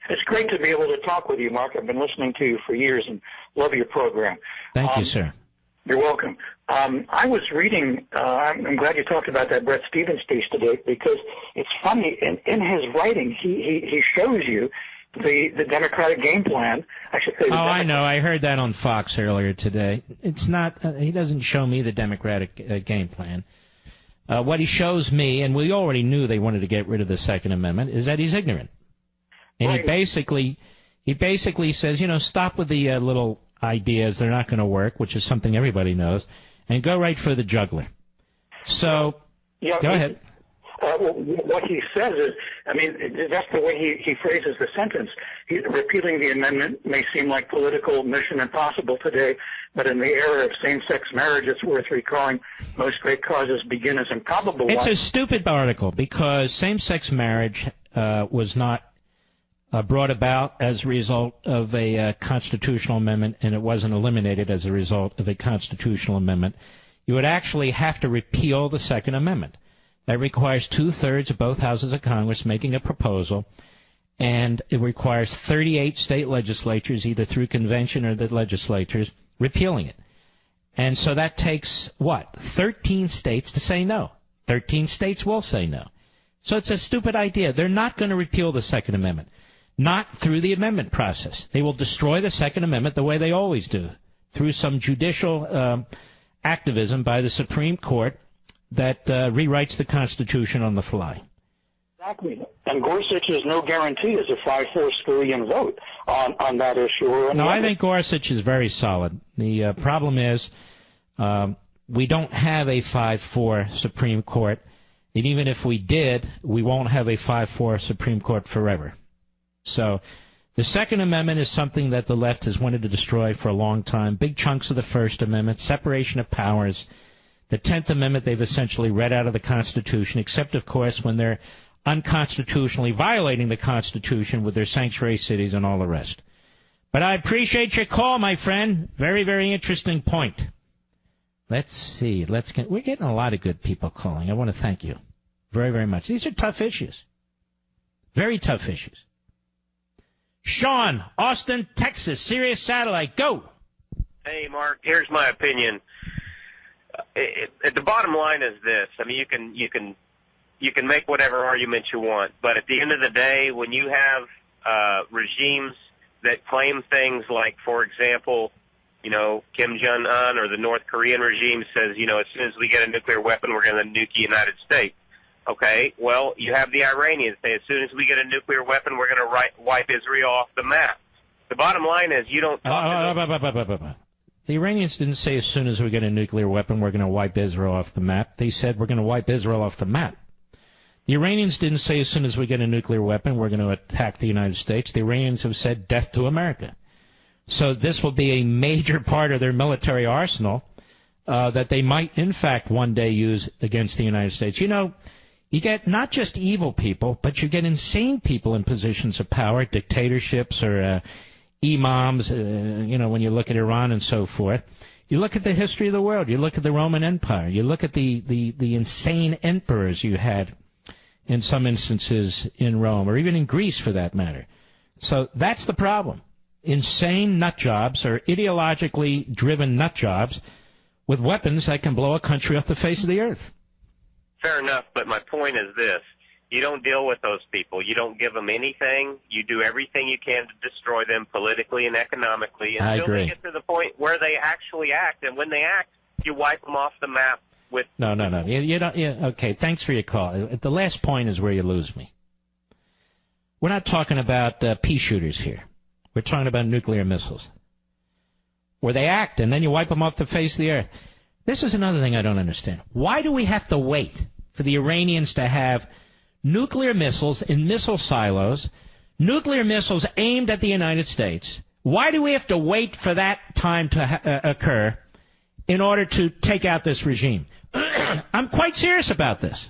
Speaker 13: It's great to be able to talk with you, Mark. I've been listening to you for years and love your program.
Speaker 3: Thank you, sir.
Speaker 13: You're welcome. I was reading, I'm glad you talked about that Bret Stephens piece today, because it's funny, in his writing, he shows you the Democratic game plan. I should say.
Speaker 3: I know. I heard that on Fox earlier today. It's not. He doesn't show me the Democratic game plan. What he shows me, and we already knew they wanted to get rid of the Second Amendment, is that he's ignorant. And he basically says, stop with the little ideas. They're not going to work, which is something everybody knows, and go right for the jugular. So, go ahead.
Speaker 13: What he says is, I mean, that's the way he phrases the sentence. Repealing the amendment may seem like political mission impossible today, but in the era of same-sex marriage, it's worth recalling most great causes begin as improbable ones.
Speaker 3: It's a stupid article, because same-sex marriage was not brought about as a result of a constitutional amendment, and it wasn't eliminated as a result of a constitutional amendment. You would actually have to repeal the Second Amendment. That requires 2/3 of both houses of Congress making a proposal, and it requires 38 state legislatures, either through convention or the legislatures, repealing it. And so that takes, 13 states to say no. 13 states will say no. So it's a stupid idea. They're not going to repeal the Second Amendment. Not through the amendment process. They will destroy the Second Amendment the way they always do, through some judicial activism by the Supreme Court that rewrites the Constitution on the fly.
Speaker 13: Exactly. And Gorsuch is no guarantee as a 5-4 Scalia vote on that issue.
Speaker 3: No, I think Gorsuch is very solid. The problem is we don't have a 5-4 Supreme Court, and even if we did, we won't have a 5-4 Supreme Court forever. So the Second Amendment is something that the left has wanted to destroy for a long time. Big chunks of the First Amendment, separation of powers. The 10th Amendment they've essentially read out of the Constitution, except, of course, when they're unconstitutionally violating the Constitution with their sanctuary cities and all the rest. But I appreciate your call, my friend. Very, very interesting point. Let's see. We're getting a lot of good people calling. I want to thank you very, very much. These are tough issues. Very tough issues. Sean, Austin, Texas, Sirius Satellite, go.
Speaker 14: Hey, Mark, here's my opinion. The bottom line is this. I mean, you can make whatever argument you want, but at the end of the day, when you have regimes that claim things like, for example, Kim Jong-un or the North Korean regime says, as soon as we get a nuclear weapon, we're going to nuke the United States. Okay, well, you have the Iranians say, as soon as we get a nuclear weapon, we're going to wipe Israel off the map. The bottom line is you don't talk to
Speaker 3: The Iranians didn't say as soon as we get a nuclear weapon, we're going to wipe Israel off the map. They said we're going to wipe Israel off the map. The Iranians didn't say as soon as we get a nuclear weapon, we're going to attack the United States. The Iranians have said death to America. So this will be a major part of their military arsenal that they might, in fact, one day use against the United States. You get not just evil people, but you get insane people in positions of power, dictatorships or imams, when you look at Iran and so forth. You look at the history of the world. You look at the Roman Empire. You look at the insane emperors you had in some instances in Rome, or even in Greece for that matter. So that's the problem. Insane nut jobs or ideologically driven nut jobs with weapons that can blow a country off the face of the earth.
Speaker 14: Fair enough, but my point is this. You don't deal with those people. You don't give them anything. You do everything you can to destroy them politically and economically until they get to the point where they actually act. And when they act, you wipe them off the map with...
Speaker 3: No. You don't, okay, thanks for your call. The last point is where you lose me. We're not talking about pea shooters here. We're talking about nuclear missiles. Where they act, and then you wipe them off the face of the earth. This is another thing I don't understand. Why do we have to wait for the Iranians to have nuclear missiles in missile silos, nuclear missiles aimed at the United States? Why do we have to wait for that time to occur in order to take out this regime? I'm quite serious about this.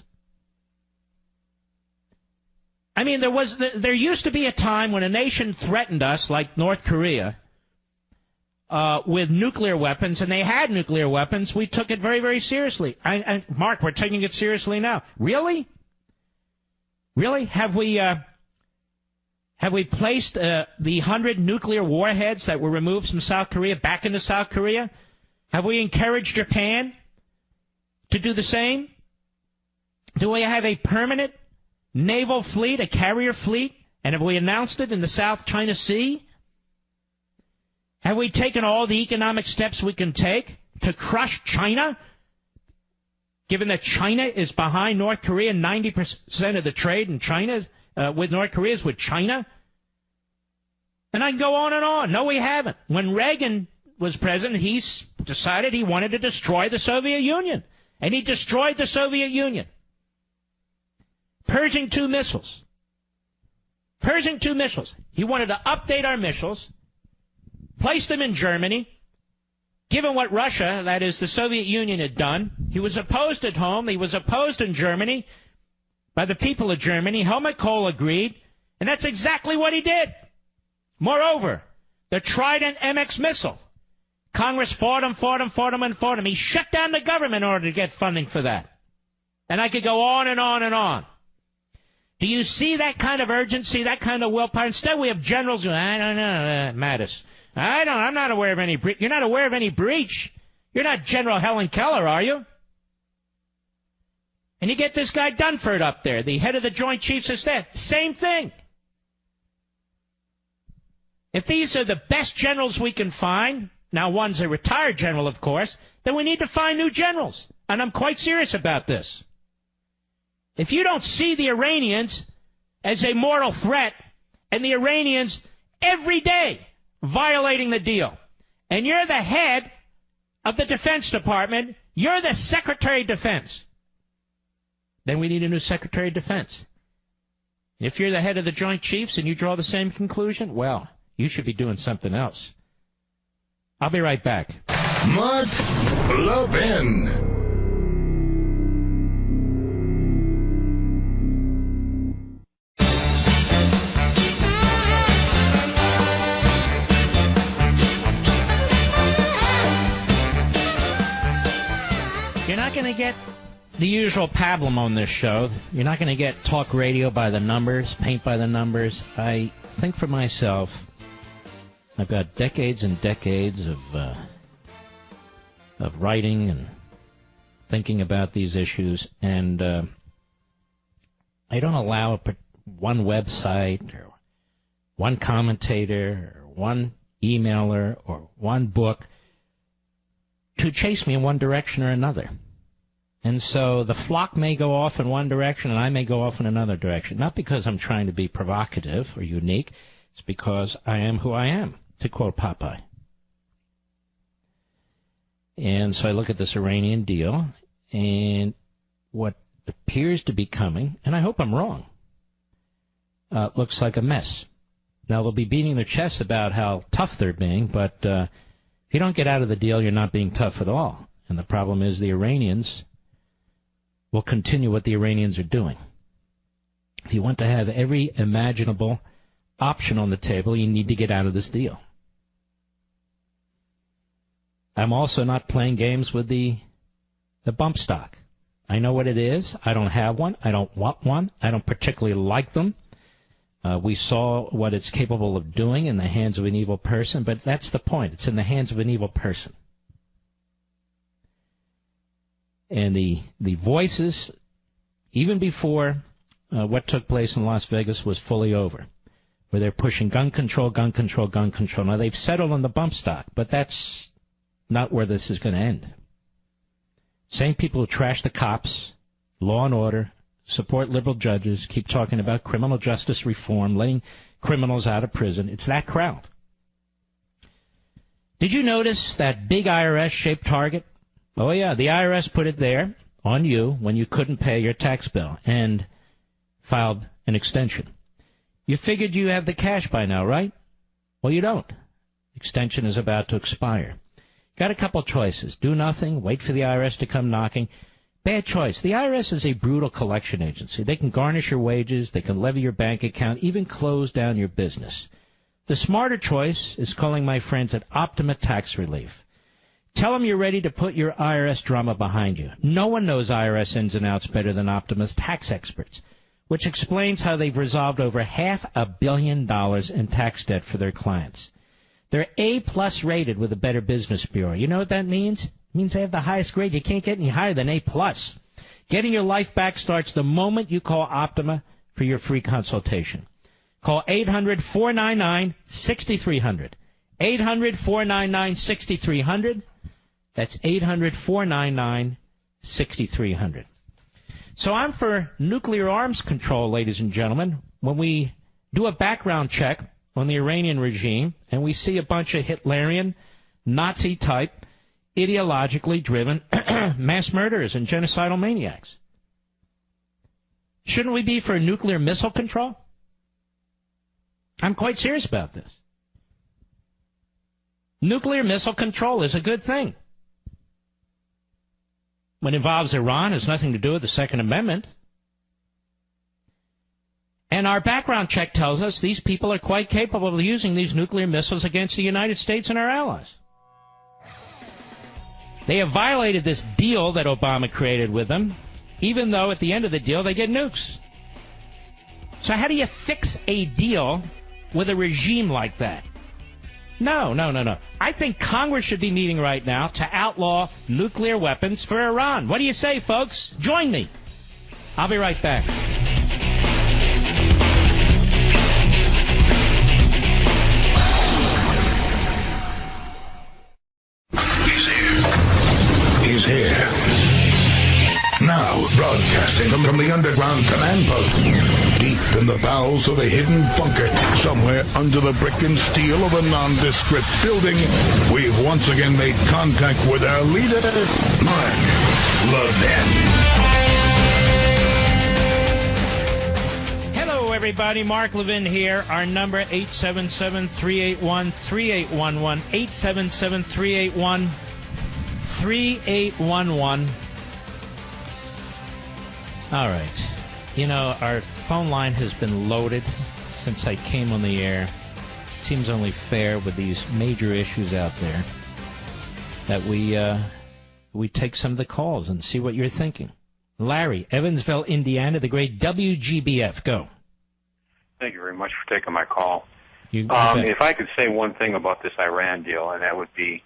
Speaker 3: I mean, there used to be a time when a nation threatened us, like North Korea, with nuclear weapons, and they had nuclear weapons. We took it very, very seriously. Mark, we're taking it seriously now. Really? Really? Have we placed the 100 nuclear warheads that were removed from South Korea back into South Korea? Have we encouraged Japan to do the same? Do we have a permanent naval fleet, a carrier fleet? And have we announced it in the South China Sea? Have we taken all the economic steps we can take to crush China? Given that China is behind North Korea, 90% of the trade in China with North Korea is with China. And I can go on and on. No, we haven't. When Reagan was president, he decided he wanted to destroy the Soviet Union. And he destroyed the Soviet Union. Pershing 2 missiles. Pershing 2 missiles. He wanted to update our missiles, place them in Germany. Given what Russia, that is the Soviet Union, had done, he was opposed at home. He was opposed in Germany by the people of Germany. Helmut Kohl agreed, and that's exactly what he did. Moreover, the Trident MX missile. Congress fought him. He shut down the government in order to get funding for that. And I could go on and on and on. Do you see that kind of urgency, that kind of willpower? Instead, we have generals who, I don't know, Mattis. I'm not aware of any breach. You're not aware of any breach. You're not General Helen Keller, are you? And you get this guy Dunford up there, the head of the Joint Chiefs of Staff. Same thing. If these are the best generals we can find, now one's a retired general, of course, then we need to find new generals. And I'm quite serious about this. If you don't see the Iranians as a mortal threat, and the Iranians every day violating the deal, and you're the head of the Defense Department, you're the Secretary of Defense, then we need a new Secretary of Defense. If you're the head of the Joint Chiefs and you draw the same conclusion, well, you should be doing something else. I'll be right back.
Speaker 2: Mark Levin.
Speaker 3: You're not going to get the usual pablum on this show. You're not going to get talk radio by the numbers, paint by the numbers. I think for myself, I've got decades and decades of writing and thinking about these issues, and I don't allow one website or one commentator or one emailer or one book to chase me in one direction or another. And so the flock may go off in one direction and I may go off in another direction. Not because I'm trying to be provocative or unique. It's because I am who I am, to quote Popeye. And so I look at this Iranian deal and what appears to be coming, and I hope I'm wrong, looks like a mess. Now, they'll be beating their chests about how tough they're being, but if you don't get out of the deal, you're not being tough at all. And the problem is the Iranians will continue what the Iranians are doing. If you want to have every imaginable option on the table, you need to get out of this deal. I'm also not playing games with the bump stock. I know what it is. I don't have one. I don't want one. I don't particularly like them. We saw what it's capable of doing in the hands of an evil person, but that's the point. It's in the hands of an evil person. And the voices, even before what took place in Las Vegas was fully over, where they're pushing gun control, gun control, gun control. Now, they've settled on the bump stock, but that's not where this is going to end. Same people who trash the cops, law and order, support liberal judges, keep talking about criminal justice reform, letting criminals out of prison. It's that crowd. Did you notice that big IRS-shaped target? Oh, yeah, the IRS put it there on you when you couldn't pay your tax bill and filed an extension. You figured you have the cash by now, right? Well, you don't. Extension is about to expire. Got a couple choices. Do nothing, wait for the IRS to come knocking. Bad choice. The IRS is a brutal collection agency. They can garnish your wages, they can levy your bank account, even close down your business. The smarter choice is calling my friends at Optima Tax Relief. Tell them you're ready to put your IRS drama behind you. No one knows IRS ins and outs better than Optima's tax experts, which explains how they've resolved over $500 million in tax debt for their clients. They're A-plus rated with the Better Business Bureau. You know what that means? It means they have the highest grade. You can't get any higher than A-plus. Getting your life back starts the moment you call Optima for your free consultation. Call 800-499-6300. 800-499-6300. That's 800-499-6300. So I'm for nuclear arms control, ladies and gentlemen. When we do a background check on the Iranian regime and we see a bunch of Hitlerian, Nazi-type, ideologically driven mass murderers and genocidal maniacs, shouldn't we be for nuclear missile control? I'm quite serious about this. Nuclear missile control is a good thing. When it involves Iran, it has nothing to do with the Second Amendment. And our background check tells us these people are quite capable of using these nuclear missiles against the United States and our allies. They have violated this deal that Obama created with them even though at the end of the deal they get nukes. So how do you fix a deal with a regime like that? No. I think Congress should be meeting right now to outlaw nuclear weapons for Iran. What do you say, folks? Join me. I'll be right back.
Speaker 2: He's here. Now, broadcasting from the underground command post, deep in the bowels of a hidden bunker, somewhere under the brick and steel of a nondescript building, we've once again made contact with our leader, Mark Levin.
Speaker 3: Hello, everybody. Mark Levin here. Our number, 877-381-3811, 877-381-3811. All right. You know, our phone line has been loaded since I came on the air. Seems only fair with these major issues out there that we take some of the calls and see what you're thinking. Larry, Evansville, Indiana, the great WGBF. Go.
Speaker 15: Thank you very much for taking my call.
Speaker 3: You
Speaker 15: if I could say one thing about this Iran deal, and that would be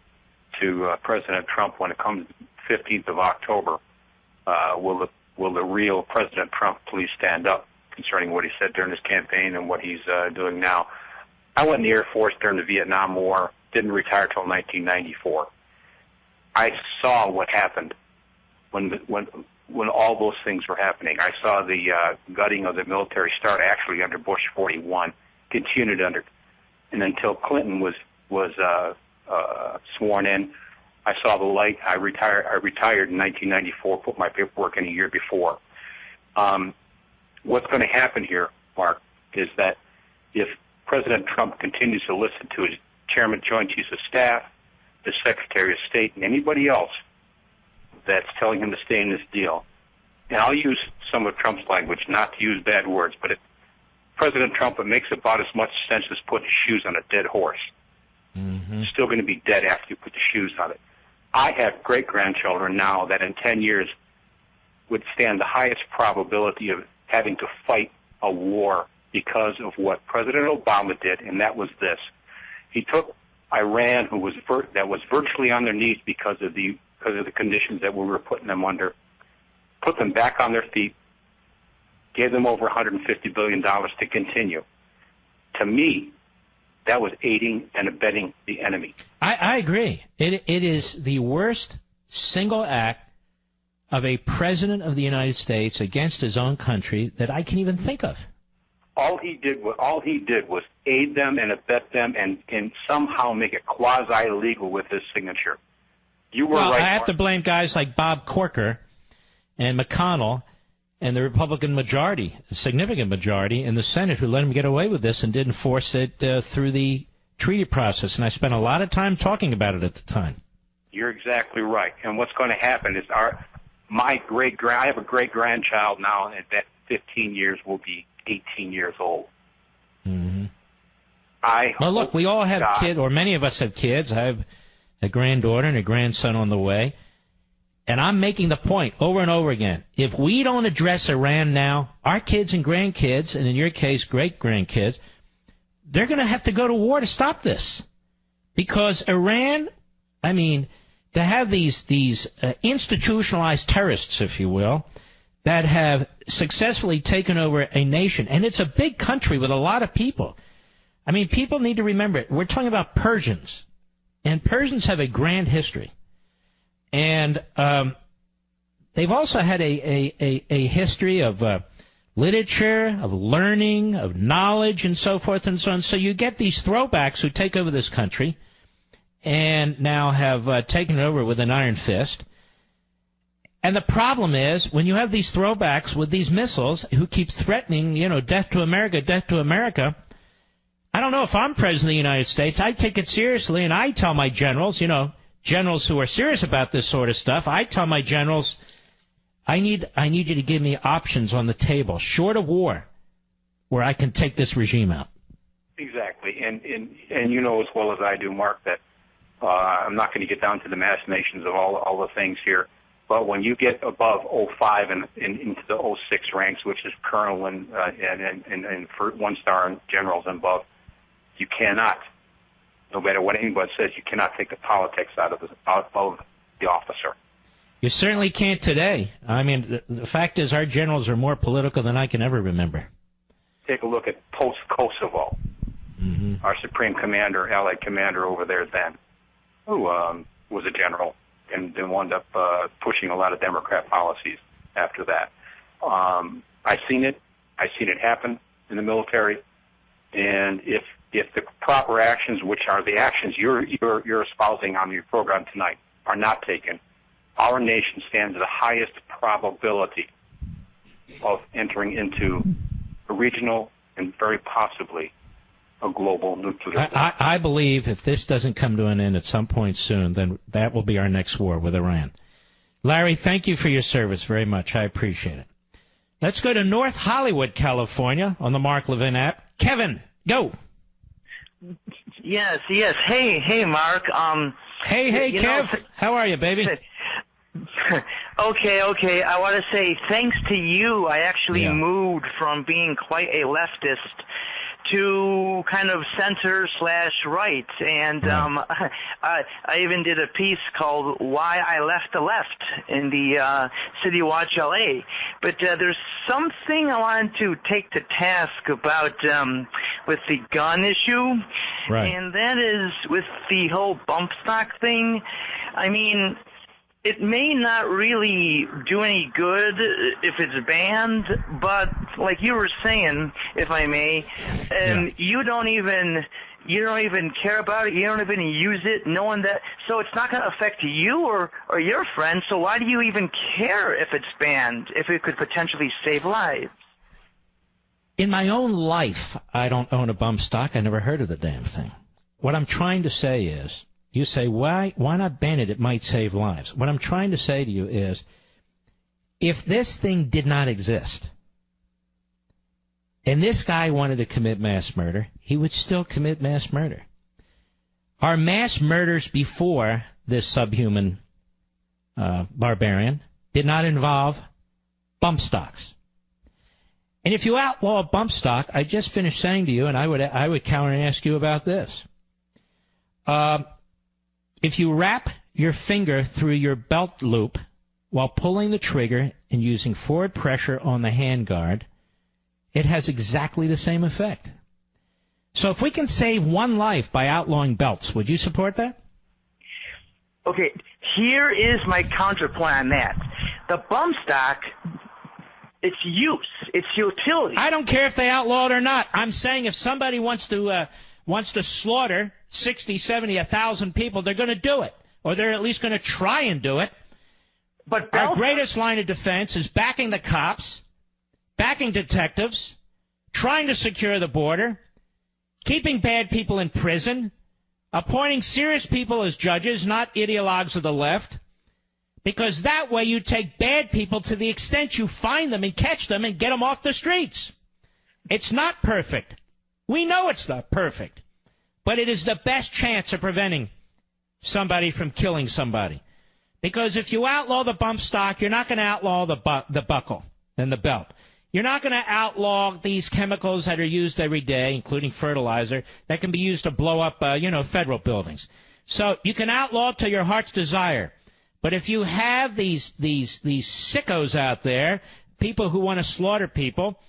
Speaker 15: to President Trump when it comes 15th of October, will the real President Trump please stand up concerning what he said during his campaign and what he's doing now? I went in the Air Force during the Vietnam War, didn't retire till 1994. I saw what happened when all those things were happening. I saw the gutting of the military start actually under Bush 41, continued under, and until Clinton was sworn in. I saw the light. I retired in 1994, put my paperwork in a year before. What's going to happen here, Mark, is that if President Trump continues to listen to his Chairman, Joint Chiefs of Staff, the Secretary of State, and anybody else that's telling him to stay in this deal, and I'll use some of Trump's language, not to use bad words, but President Trump, it makes about as much sense as putting shoes on a dead horse.
Speaker 3: Mm-hmm.
Speaker 15: It's still going to be dead after you put the shoes on it. I have great-grandchildren now that in 10 years would stand the highest probability of having to fight a war because of what President Obama did, and that was this. He took Iran, that was virtually on their knees because of the conditions that we were putting them under, put them back on their feet, gave them over $150 billion to continue. To me, that was aiding and abetting the enemy.
Speaker 3: I agree. It is the worst single act of a president of the United States against his own country that I can even think of.
Speaker 15: All he did was aid them and abet them and somehow make it quasi-legal with his signature. You were right.
Speaker 3: I have to blame guys like Bob Corker and McConnell and the Republican majority, a significant majority in the Senate, who let him get away with this and didn't force it through the treaty process. And I spent a lot of time talking about it at the time.
Speaker 15: You're exactly right. And what's going to happen is I have a great-grandchild now, and that 15 years will be 18 years old.
Speaker 3: Mm-hmm. Well, look, we all have kids, or many of us have kids. I have a granddaughter and a grandson on the way. And I'm making the point over and over again. If we don't address Iran now, our kids and grandkids, and in your case, great-grandkids, they're going to have to go to war to stop this. Because Iran, I mean, to have these institutionalized terrorists, if you will, that have successfully taken over a nation, and it's a big country with a lot of people. I mean, people need to remember it. We're talking about Persians, and Persians have a grand history. And they've also had a history of literature, of learning, of knowledge, and so forth and so on. So you get these throwbacks who take over this country and now have taken it over with an iron fist. And the problem is, when you have these throwbacks with these missiles who keep threatening, death to America, I don't know if I'm president of the United States. I take it seriously, and I tell my generals, generals who are serious about this sort of stuff, I tell my generals, I need you to give me options on the table, short of war, where I can take this regime out.
Speaker 15: Exactly. And you know as well as I do, Mark, that I'm not going to get down to the machinations of all the things here. But when you get above 05 and into the 06 ranks, which is colonel and for 1-star generals and above, you cannot, no matter what anybody says, you cannot take the politics out of the officer.
Speaker 3: You certainly can't today. I mean, the fact is our generals are more political than I can ever remember.
Speaker 15: Take a look at post-Kosovo. Mm-hmm. Our Supreme Commander, Allied Commander over there then, who was a general and then wound up pushing a lot of Democrat policies after that. I've seen it. I've seen it happen in the military. And if the proper actions, which are the actions you're espousing on your program tonight, are not taken, our nation stands at the highest probability of entering into a regional and very possibly a global nuclear.
Speaker 3: I believe if this doesn't come to an end at some point soon, then that will be our next war with Iran. Larry, thank you for your service very much. I appreciate it. Let's go to North Hollywood, California, on the Mark Levin app. Kevin, go.
Speaker 16: Yes. Hey, Mark.
Speaker 3: Hey, Kev. How are you, baby?
Speaker 16: Okay. I want to say thanks to you, I actually moved from being quite a leftist to kind of center/right, and I even did a piece called "Why I Left the Left" in the City Watch LA. But there's something I wanted to take to task about with the gun issue, and that is with the whole bump stock thing. I mean, it may not really do any good if it's banned, but like you were saying, if I may, you don't even care about it. You don't even use it, knowing that. So it's not going to affect you or your friends. So why do you even care if it's banned, if it could potentially save lives?
Speaker 3: In my own life, I don't own a bump stock. I never heard of the damn thing. What I'm trying to say is, you say, why not ban it? It might save lives. What I'm trying to say to you is, if this thing did not exist, and this guy wanted to commit mass murder, he would still commit mass murder. Our mass murders before this subhuman barbarian did not involve bump stocks. And if you outlaw bump stock, I just finished saying to you, and I would counter and ask you about this. If you wrap your finger through your belt loop while pulling the trigger and using forward pressure on the handguard, it has exactly the same effect. So if we can save one life by outlawing belts, would you support that?
Speaker 16: Okay, here is my counterpoint on that. The bump stock, its use, its utility.
Speaker 3: I don't care if they outlaw it or not. I'm saying if somebody wants to slaughter 60, 70, 1,000 people, they're going to do it. Or they're at least going to try and do it.
Speaker 16: But
Speaker 3: our greatest line of defense is backing the cops, backing detectives, trying to secure the border, keeping bad people in prison, appointing serious people as judges, not ideologues of the left, because that way you take bad people to the extent you find them and catch them and get them off the streets. It's not perfect. We know it's not perfect. But it is the best chance of preventing somebody from killing somebody. Because if you outlaw the bump stock, you're not going to outlaw the buckle and the belt. You're not going to outlaw these chemicals that are used every day, including fertilizer, that can be used to blow up, federal buildings. So you can outlaw to your heart's desire. But if you have these sickos out there, people who want to slaughter people,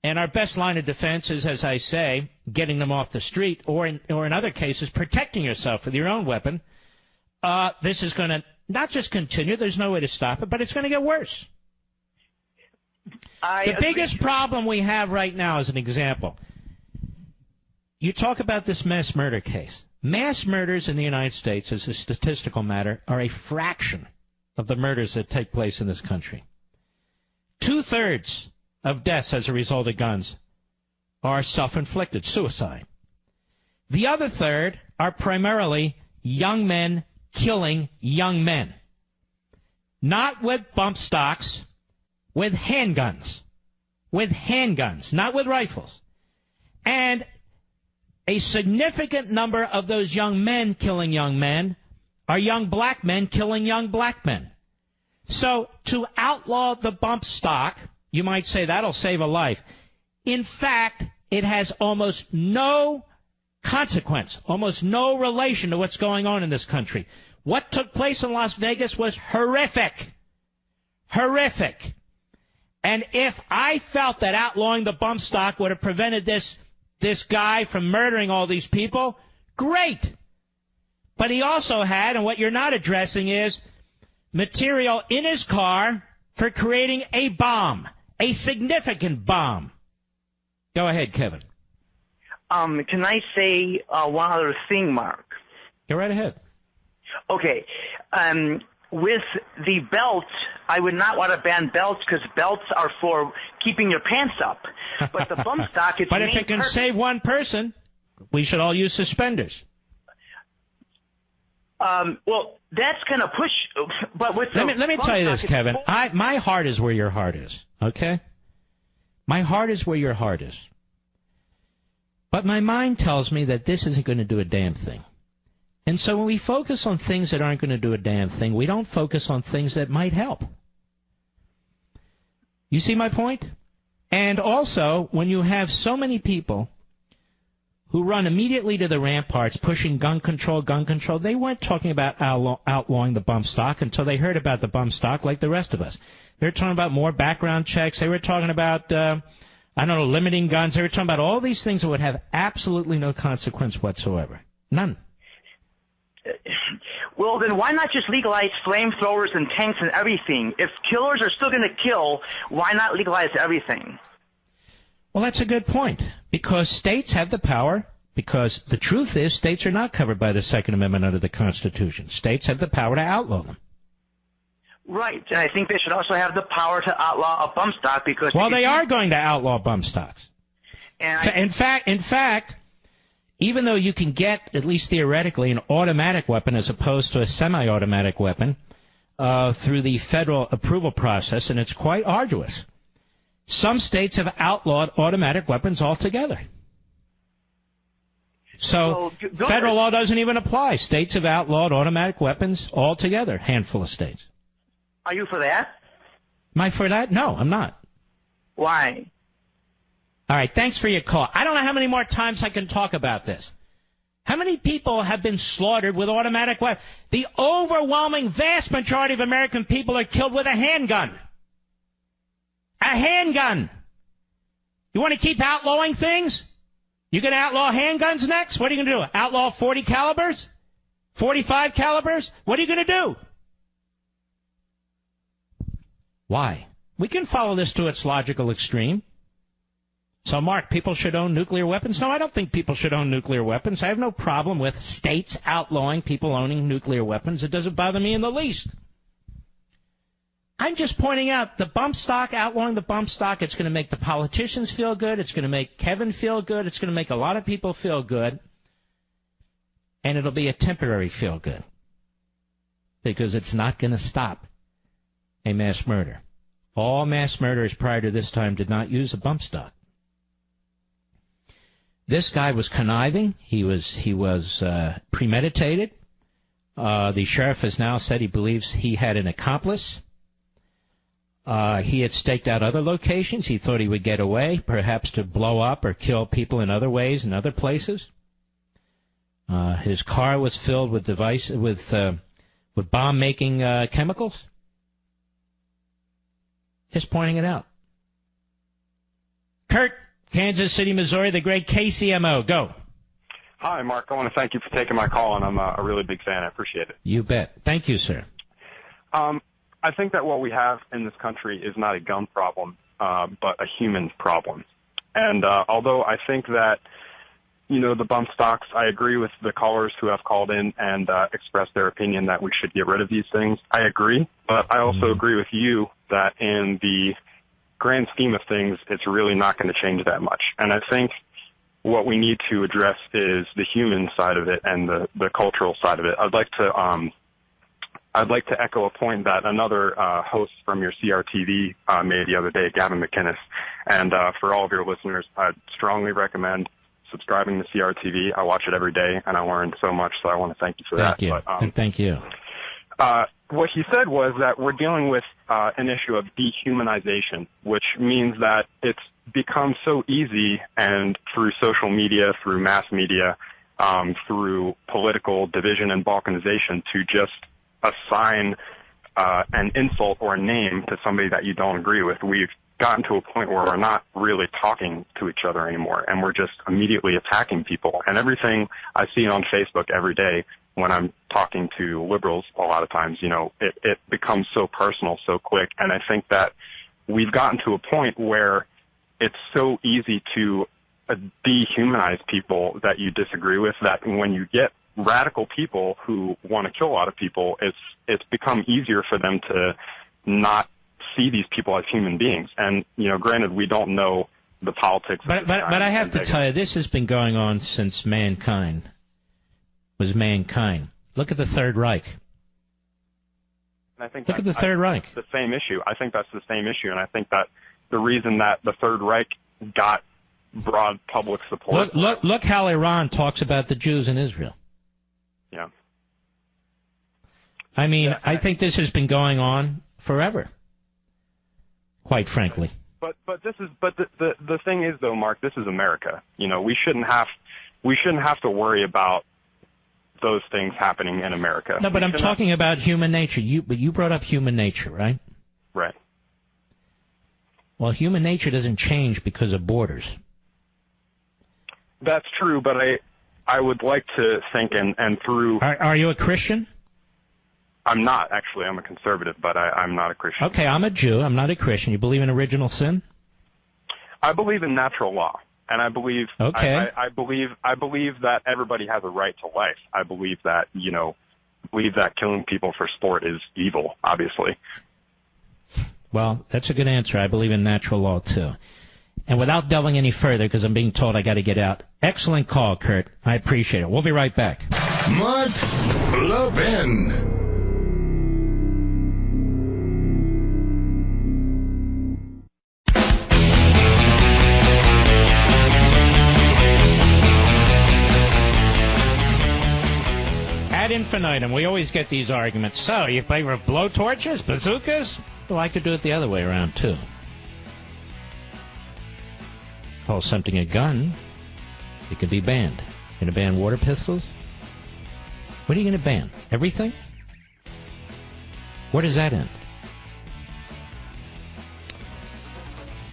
Speaker 3: and our best line of defense is, as I say, getting them off the street, or in other cases, protecting yourself with your own weapon. This is going to not just continue. There's no way to stop it, but it's going to get worse. The biggest problem we have right now, as an example, you talk about this mass murder case. Mass murders in the United States, as a statistical matter, are a fraction of the murders that take place in this country. 2/3 of deaths as a result of guns are self-inflicted, suicide. The other third are primarily young men killing young men. Not with bump stocks, with handguns. With handguns, not with rifles. And a significant number of those young men killing young men are young black men killing young black men. So to outlaw the bump stock, you might say that'll save a life. In fact, it has almost no consequence, almost no relation to what's going on in this country. What took place in Las Vegas was horrific. Horrific. And if I felt that outlawing the bump stock would have prevented this guy from murdering all these people, great. But he also had, and what you're not addressing is, material in his car for creating a bomb, a significant bomb. Go ahead, Kevin.
Speaker 16: Can I say one other thing, Mark?
Speaker 3: Go right ahead.
Speaker 16: Okay. With the belt, I would not want to ban belts because belts are for keeping your pants up. But the bump stock, it's
Speaker 3: but if it can save one person, we should all use suspenders.
Speaker 16: Well, that's going to push. But with
Speaker 3: let me tell you this, Kevin. My heart is where your heart is. Okay. My heart is where your heart is. But my mind tells me that this isn't going to do a damn thing. And so when we focus on things that aren't going to do a damn thing, we don't focus on things that might help. You see my point? And also, when you have so many people who run immediately to the ramparts pushing gun control, they weren't talking about outlawing the bump stock until they heard about the bump stock like the rest of us. They were talking about more background checks. They were talking about, limiting guns. They were talking about all these things that would have absolutely no consequence whatsoever. None.
Speaker 16: Well, then why not just legalize flamethrowers and tanks and everything? If killers are still going to kill, why not legalize everything?
Speaker 3: Well, that's a good point, because states have the power, because the truth is states are not covered by the Second Amendment under the Constitution. States have the power to outlaw them. Right, and I think they should also have the power to outlaw a bump stock because... Well, they are going to outlaw bump stocks. In fact, even though you can get, at least theoretically, an automatic weapon as opposed to a semi-automatic weapon through the federal approval process, and it's quite arduous, some states have outlawed automatic weapons altogether. So federal law doesn't even apply. States have outlawed automatic weapons altogether, a handful of states.
Speaker 16: Are you for that?
Speaker 3: Am I for that? No, I'm not.
Speaker 16: Why?
Speaker 3: All right, thanks for your call. I don't know how many more times I can talk about this. How many people have been slaughtered with automatic weapons? The overwhelming vast majority of American people are killed with a handgun. A handgun. You want to keep outlawing things? You going to outlaw handguns next? What are you going to do? Outlaw 40 calibers? 45 calibers? What are you going to do? Why? We can follow this to its logical extreme. So, Mark, people should own nuclear weapons? No, I don't think people should own nuclear weapons. I have no problem with states outlawing people owning nuclear weapons. It doesn't bother me in the least. I'm just pointing out the bump stock, outlawing the bump stock, it's going to make the politicians feel good. It's going to make Kevin feel good. It's going to make a lot of people feel good. And it'll be a temporary feel good. Because it's not going to stop a mass murder. All mass murderers prior to this time did not use a bump stock. This guy was conniving. He was premeditated. The sheriff has now said he believes he had an accomplice. He had staked out other locations. He thought he would get away, perhaps to blow up or kill people in other ways in other places. His car was filled with with bomb-making chemicals. Just pointing it out. Kurt, Kansas City, Missouri, the great KCMO. Go.
Speaker 17: Hi, Mark. I want to thank you for taking my call, and I'm a really big fan. I appreciate it.
Speaker 3: You bet. Thank you, sir.
Speaker 17: I think that what we have in this country is not a gun problem, but a human problem. And although I think that, the bump stocks, I agree with the callers who have called in and expressed their opinion that we should get rid of these things. I agree, but I also agree with you that in the grand scheme of things, it's really not going to change that much. And I think what we need to address is the human side of it and the cultural side of it. I'd like to echo a point that another host from your CRTV made the other day, Gavin McInnes. And for all of your listeners, I'd strongly recommend subscribing to CRTV. I watch it every day, and I learn so much, so I want to thank you for that.
Speaker 3: Thank you.
Speaker 17: But,
Speaker 3: and thank you.
Speaker 17: what he said was that we're dealing with an issue of dehumanization, which means that it's become so easy, and through social media, through mass media, through political division and balkanization, to just assign an insult or a name to somebody that you don't agree with. We've gotten to a point where we're not really talking to each other anymore, and we're just immediately attacking people. And everything I see on Facebook every day when I'm talking to liberals, a lot of times, it becomes so personal so quick. And I think that we've gotten to a point where it's so easy to dehumanize people that you disagree with, that when you get radical people who want to kill a lot of people, it's become easier for them to not see these people as human beings. And, granted, we don't know the politics.
Speaker 3: But I have to tell you, this has been going on since mankind was mankind. Look at the Third Reich.
Speaker 17: And I think
Speaker 3: Look at the Third Reich.
Speaker 17: The same issue. I think that's the same issue, and I think that the reason that the Third Reich got broad public support.
Speaker 3: Look how Iran talks about the Jews in Israel.
Speaker 17: Yeah.
Speaker 3: I mean, I think this has been going on forever, quite frankly.
Speaker 17: But the thing is, though, Mark, this is America. We shouldn't have to worry about those things happening in America.
Speaker 3: No, but I'm talking about human nature. But you brought up human nature, right?
Speaker 17: Right.
Speaker 3: Well, human nature doesn't change because of borders.
Speaker 17: That's true, but I would like to think and through.
Speaker 3: Are you a Christian?
Speaker 17: I'm not, actually. I'm a conservative, but I'm not a Christian.
Speaker 3: Okay, I'm a Jew. I'm not a Christian. You believe in original sin?
Speaker 17: I believe in natural law, and I believe.
Speaker 3: Okay.
Speaker 17: I believe that everybody has a right to life. I believe that killing people for sport is evil, obviously.
Speaker 3: Well, that's a good answer. I believe in natural law too. And without delving any further, because I'm being told I got to get out. Excellent call, Kurt. I appreciate it. We'll be right back.
Speaker 2: Mark Levin.
Speaker 3: Ad infinitum. We always get these arguments. So, you play with blowtorches, bazookas? Well, I could do it the other way around, too. Call something a gun, it could be banned. Going to ban water pistols? What are you going to ban? Everything? Where does that end?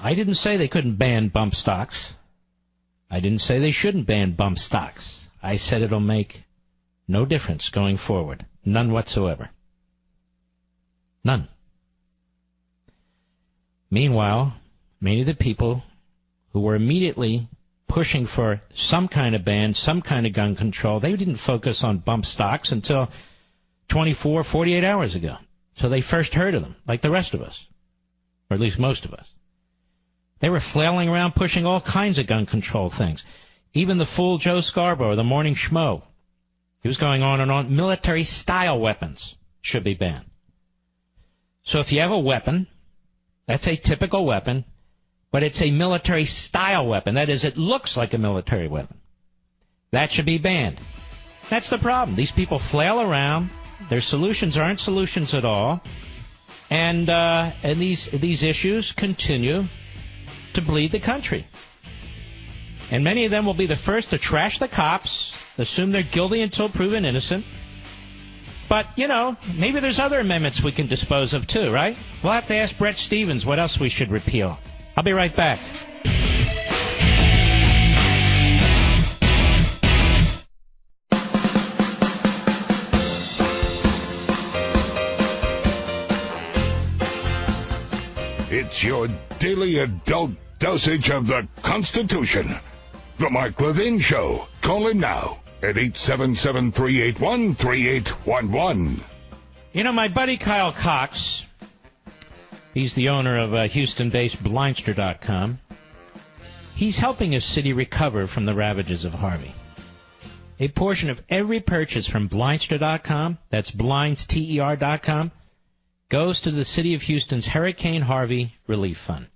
Speaker 3: I didn't say they couldn't ban bump stocks. I didn't say they shouldn't ban bump stocks. I said it'll make no difference going forward. None whatsoever. None. Meanwhile, many of the people who were immediately pushing for some kind of ban, some kind of gun control, they didn't focus on bump stocks until 24, 48 hours ago. So they first heard of them, like the rest of us, or at least most of us. They were flailing around pushing all kinds of gun control things. Even the fool Joe Scarborough, the morning schmo, he was going on and on. Military-style weapons should be banned. So if you have a weapon, that's a typical weapon, but it's a military-style weapon. That is, it looks like a military weapon. That should be banned. That's the problem. These people flail around. Their solutions aren't solutions at all. And these issues continue to bleed the country. And many of them will be the first to trash the cops, assume they're guilty until proven innocent. But, maybe there's other amendments we can dispose of too, right? We'll have to ask Brett Stevens what else we should repeal. I'll be right back.
Speaker 2: It's your daily adult dosage of the Constitution. The Mark Levin Show. Call him now at 877-381-3811.
Speaker 3: My buddy Kyle Cox, he's the owner of Houston-based Blindster.com. He's helping his city recover from the ravages of Harvey. A portion of every purchase from Blindster.com, that's blindster.com, goes to the city of Houston's Hurricane Harvey Relief Fund.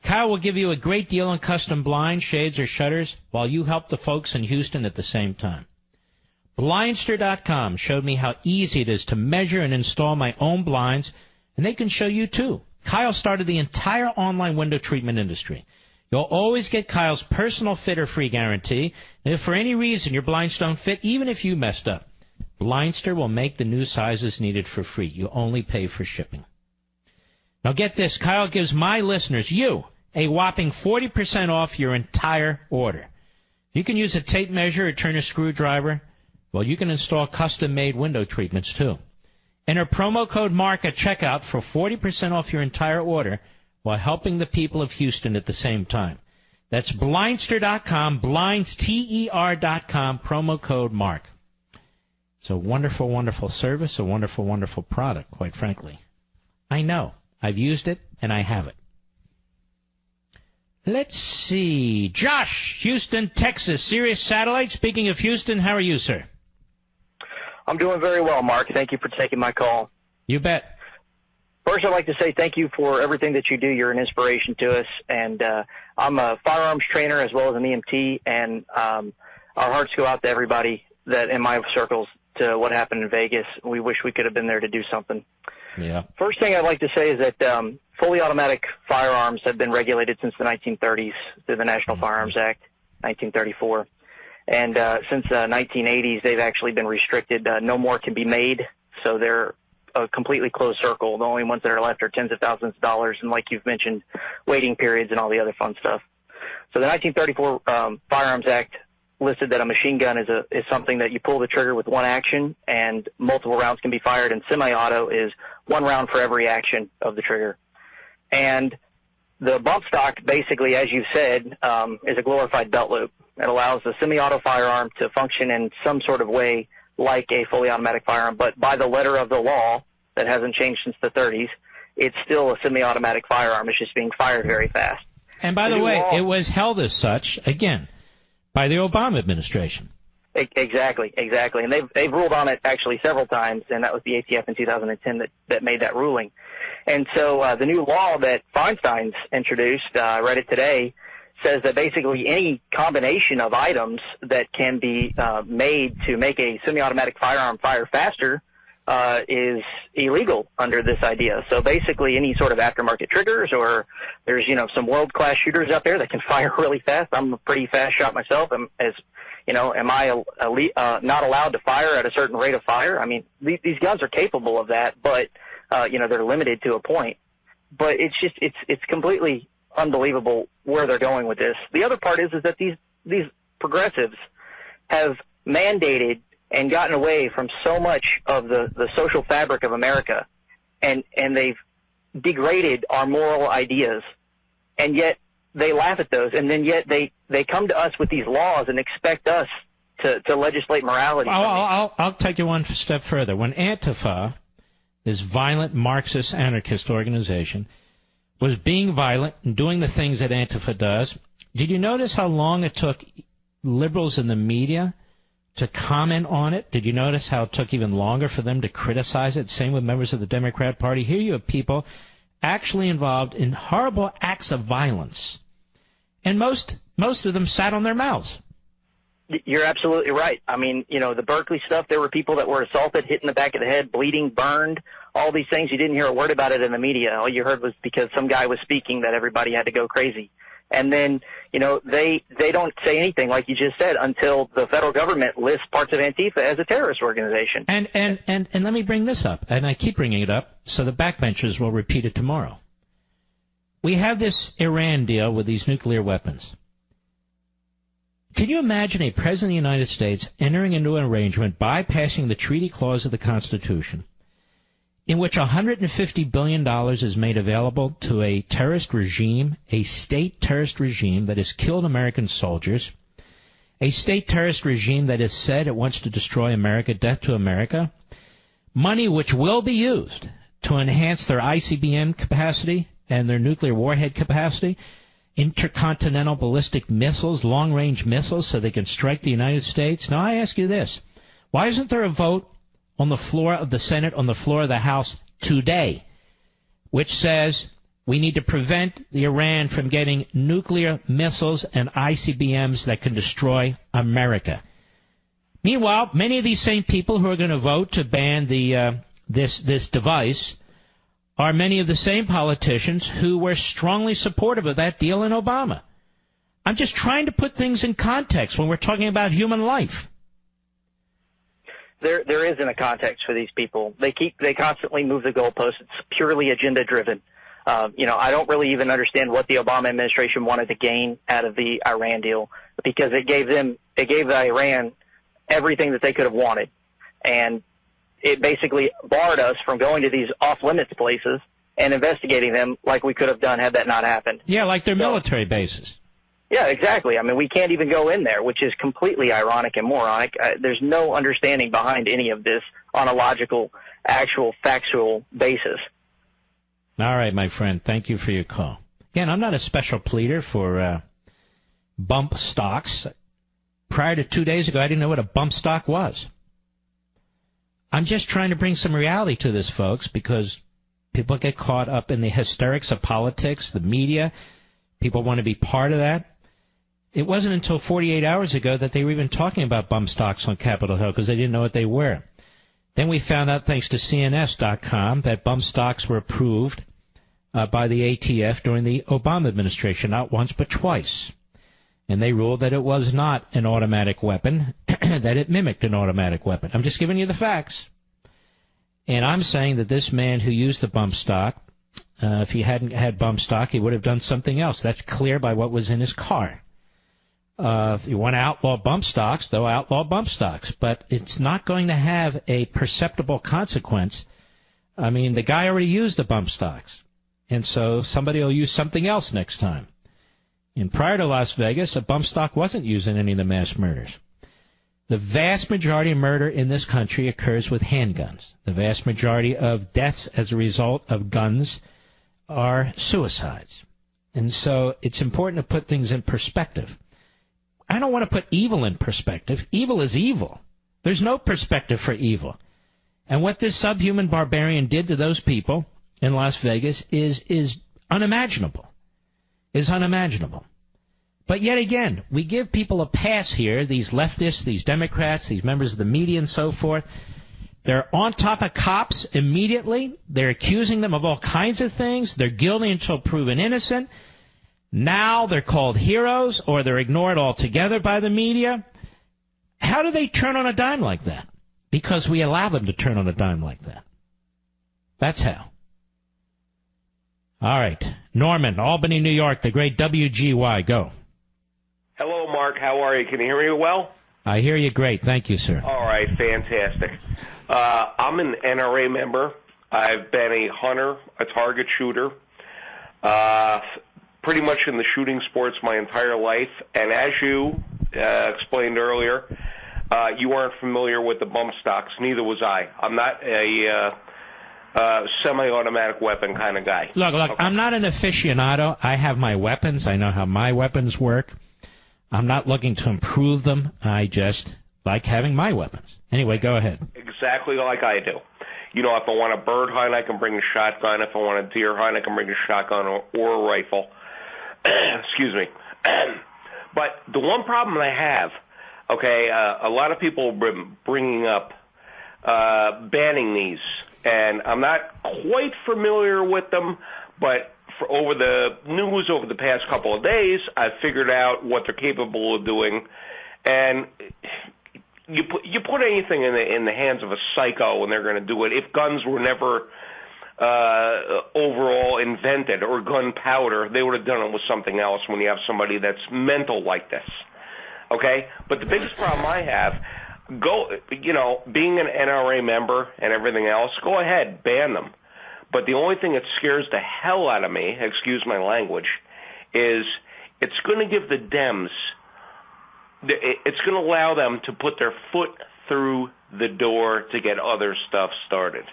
Speaker 3: Kyle will give you a great deal on custom blinds, shades, or shutters while you help the folks in Houston at the same time. Blindster.com showed me how easy it is to measure and install my own blinds, and they can show you too. Kyle started the entire online window treatment industry. You'll always get Kyle's personal fit-or-free guarantee. And if for any reason your blinds don't fit, even if you messed up, Blindster will make the new sizes needed for free. You only pay for shipping. Now get this. Kyle gives my listeners, you, a whopping 40% off your entire order. You can use a tape measure or turn a screwdriver. Well, you can install custom-made window treatments, too. Enter promo code MARK at checkout for 40% off your entire order while helping the people of Houston at the same time. That's Blindster.com, blindster.com, promo code MARK. It's a wonderful, wonderful service, a wonderful, wonderful product, quite frankly. I know. I've used it, and I have it. Let's see. Josh, Houston, Texas, Sirius Satellite. Speaking of Houston, how are you, sir?
Speaker 18: I'm doing very well, Mark. Thank you for taking my call.
Speaker 3: You bet.
Speaker 18: First, I'd like to say thank you for everything that you do. You're an inspiration to us. And I'm a firearms trainer as well as an EMT, and our hearts go out to everybody that in my circles to what happened in Vegas. We wish we could have been there to do something.
Speaker 3: Yeah.
Speaker 18: First thing I'd like to say is that fully automatic firearms have been regulated since the 1930s through the National Firearms Act, 1934. And since the 1980s, they've actually been restricted. No more can be made, so they're a completely closed circle. The only ones that are left are tens of thousands of dollars, and like you've mentioned, waiting periods and all the other fun stuff. So the 1934 Firearms Act listed that a machine gun is something that you pull the trigger with one action, and multiple rounds can be fired, and semi-auto is one round for every action of the trigger. And the bump stock, basically, as you said, is a glorified belt loop. It allows a semi-auto firearm to function in some sort of way like a fully automatic firearm, but by the letter of the law, that hasn't changed since the 30s, it's still a semi-automatic firearm. It's just being fired very fast.
Speaker 3: And by the way, it was held as such, again, by the Obama administration.
Speaker 18: Exactly. And they've ruled on it actually several times, and that was the ATF in 2010 that made that ruling. And so the new law that Feinstein's introduced, I read it today, says that basically any combination of items that can be made to make a semi-automatic firearm fire faster is illegal under this idea. So basically any sort of aftermarket triggers, or there's, some world-class shooters out there that can fire really fast. I'm a pretty fast shot myself. Am I not allowed to fire at a certain rate of fire? I mean, these guns are capable of that, but, they're limited to a point. But it's completely unbelievable where they're going with this. The other part is that these progressives have mandated and gotten away from so much of the social fabric of America, and they've degraded our moral ideas, and yet they laugh at those, and then yet they come to us with these laws and expect us to legislate morality.
Speaker 3: I'll take you one step further. When Antifa, this violent Marxist anarchist organization, was being violent and doing the things that Antifa does, did you notice how long it took liberals in the media to comment on it? Did you notice how it took even longer for them to criticize it? Same with members of the Democrat Party. Here you have people actually involved in horrible acts of violence, and most of them sat on their mouths.
Speaker 18: You're absolutely right. I mean, the Berkeley stuff, there were people that were assaulted, hit in the back of the head, bleeding, burned, all these things. You didn't hear a word about it in the media. All you heard was because some guy was speaking that everybody had to go crazy. And then, they don't say anything, like you just said, until the federal government lists parts of Antifa as a terrorist organization.
Speaker 3: And let me bring this up, and I keep bringing it up, so the backbenchers will repeat it tomorrow. We have this Iran deal with these nuclear weapons. Can you imagine a president of the United States entering into an arrangement, bypassing the treaty clause of the Constitution, in which $150 billion is made available to a terrorist regime, a state terrorist regime that has killed American soldiers, a state terrorist regime that has said it wants to destroy America, death to America, money which will be used to enhance their ICBM capacity and their nuclear warhead capacity, intercontinental ballistic missiles, long-range missiles, so they can strike the United States? Now, I ask you this. Why isn't there a vote on the floor of the Senate, on the floor of the House today, which says we need to prevent Iran from getting nuclear missiles and ICBMs that can destroy America? Meanwhile, many of these same people who are going to vote to ban the this device are many of the same politicians who were strongly supportive of that deal in Obama. I'm just trying to put things in context when we're talking about human life.
Speaker 18: There isn't a context for these people. They constantly move the goalposts. It's purely agenda driven. I don't really even understand what the Obama administration wanted to gain out of the Iran deal, because it gave Iran everything that they could have wanted, and it basically barred us from going to these off-limits places and investigating them like we could have done had that not happened.
Speaker 3: Yeah, like their military bases.
Speaker 18: Yeah, exactly. I mean, we can't even go in there, which is completely ironic and moronic. There's no understanding behind any of this on a logical, actual, factual basis.
Speaker 3: All right, my friend. Thank you for your call. Again, I'm not a special pleader for bump stocks. Prior to 2 days ago, I didn't know what a bump stock was. I'm just trying to bring some reality to this, folks, because people get caught up in the hysterics of politics, the media. People want to be part of that. It wasn't until 48 hours ago that they were even talking about bump stocks on Capitol Hill because they didn't know what they were. Then we found out, thanks to CNS.com, that bump stocks were approved by the ATF during the Obama administration, not once but twice. And they ruled that it was not an automatic weapon, that it mimicked an automatic weapon. I'm just giving you the facts. And I'm saying that this man who used the bump stock, if he hadn't had bump stock, he would have done something else. That's clear by what was in his car. If you want to outlaw bump stocks, they'll outlaw bump stocks. But it's not going to have a perceptible consequence. I mean, the guy already used the bump stocks. And so somebody will use something else next time. And prior to Las Vegas, a bump stock wasn't used in any of the mass murders. The vast majority of murder in this country occurs with handguns. The vast majority of deaths as a result of guns are suicides. And so it's important to put things in perspective. I don't want to put evil in perspective. Evil is evil. There's no perspective for evil. And what this subhuman barbarian did to those people in Las Vegas is unimaginable. Is unimaginable. But yet again, we give people a pass here, these leftists, these Democrats, these members of the media and so forth. They're on top of cops immediately. They're accusing them of all kinds of things. They're guilty until proven innocent. Now they're called heroes, or they're ignored altogether by the media. How do they turn on a dime like that? Because we allow them to turn on a dime like that. That's how. All right. Norman, Albany, New York, the great WGY. Go.
Speaker 19: Hello, Mark. How are you? Can you hear me well?
Speaker 3: I hear you great. Thank you, sir.
Speaker 19: All right. Fantastic. I'm an NRA member. I've been a hunter, a target shooter, pretty much in the shooting sports my entire life. And as you explained earlier, you aren't familiar with the bump stocks. Neither was I. I'm not a semi-automatic weapon kind of guy.
Speaker 3: Look, okay. I'm not an aficionado. I have my weapons. I know how my weapons work. I'm not looking to improve them. I just like having my weapons. Anyway, go ahead.
Speaker 19: Exactly like I do. You know, if I want a bird hunt, I can bring a shotgun. If I want a deer hunt, I can bring a shotgun or a rifle. Excuse me. But the one problem I have, okay, a lot of people have been bringing up banning these. And I'm not quite familiar with them, but over the news over the past couple of days, I've figured out what they're capable of doing. And you put anything in the hands of a psycho, and they're going to do it. If guns were never overall invented, or gunpowder, they would have done it with something else. When you have somebody that's mental like this, okay. But the biggest problem I have. Being an NRA member and everything else, go ahead, ban them. But the only thing that scares the hell out of me, excuse my language, is it's going to give the Dems, it's going to allow them to put their foot through the door to get other stuff started.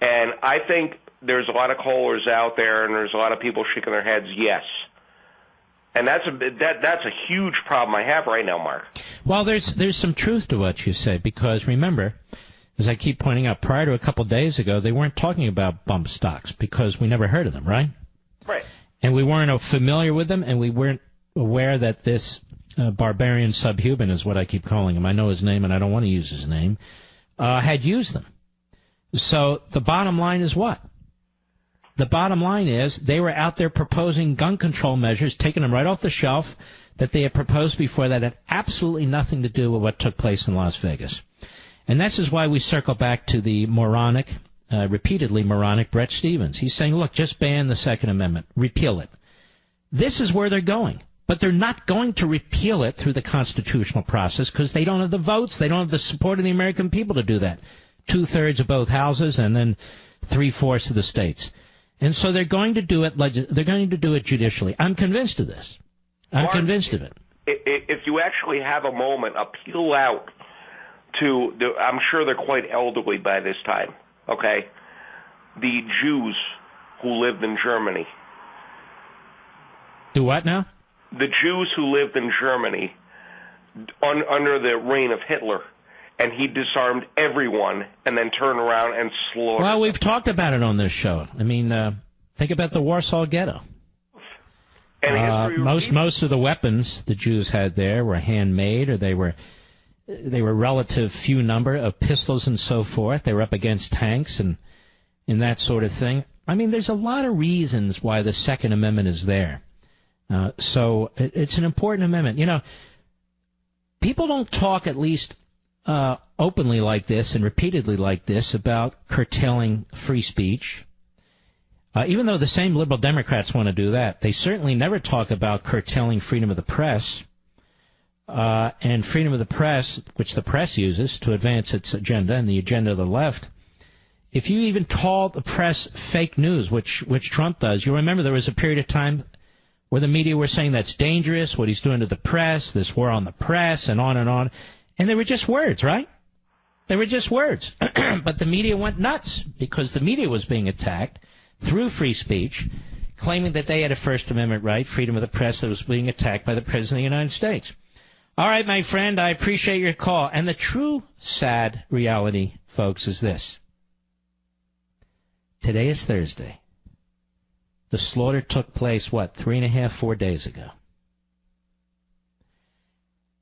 Speaker 19: And I think there's a lot of callers out there, and there's a lot of people shaking their heads, yes. And that's a huge problem I have right now, Mark.
Speaker 3: Well, there's some truth to what you say, because remember, as I keep pointing out, prior to a couple of days ago, they weren't talking about bump stocks because we never heard of them, right?
Speaker 19: Right.
Speaker 3: And we weren't familiar with them, and we weren't aware that this barbarian subhuman is what I keep calling him. I know his name and I don't want to use his name, had used them. So the bottom line is what? The bottom line is they were out there proposing gun control measures, taking them right off the shelf that they had proposed before that had absolutely nothing to do with what took place in Las Vegas. And this is why we circle back to the moronic, repeatedly moronic Brett Stevens. He's saying, look, just ban the Second Amendment. Repeal it. This is where they're going. But they're not going to repeal it through the constitutional process because they don't have the votes. They don't have the support of the American people to do that. 2/3 of both houses and then 3/4 of the states. And so they're going to do it. They're going to do it judicially. I'm convinced of this. I'm convinced of it.
Speaker 19: If you actually have a moment, appeal out to I'm sure they're quite elderly by this time. Okay, the Jews who lived in Germany.
Speaker 3: Do what now?
Speaker 19: The Jews who lived in Germany under the reign of Hitler, and he disarmed everyone and then turned around and slaughtered.
Speaker 3: Well, we've talked about it on this show. I mean, think about the Warsaw Ghetto. Most of the weapons the Jews had there were handmade, or they were relative few number of pistols and so forth. They were up against tanks and that sort of thing. I mean, there's a lot of reasons why the Second Amendment is there. So it's an important amendment. You know, people don't talk at least openly like this and repeatedly like this about curtailing free speech. Even though the same liberal Democrats want to do that, they certainly never talk about curtailing freedom of the press. And freedom of the press, which the press uses to advance its agenda and the agenda of the left. If you even call the press fake news, which Trump does, you remember there was a period of time where the media were saying that's dangerous, what he's doing to the press, this war on the press, and on and on. And they were just words, right? They were just words. But the media went nuts because the media was being attacked through free speech, claiming that they had a First Amendment right, freedom of the press, that was being attacked by the President of the United States. All right, my friend, I appreciate your call. And the true sad reality, folks, is this. Today is Thursday. The slaughter took place, 3.5, 4 days ago.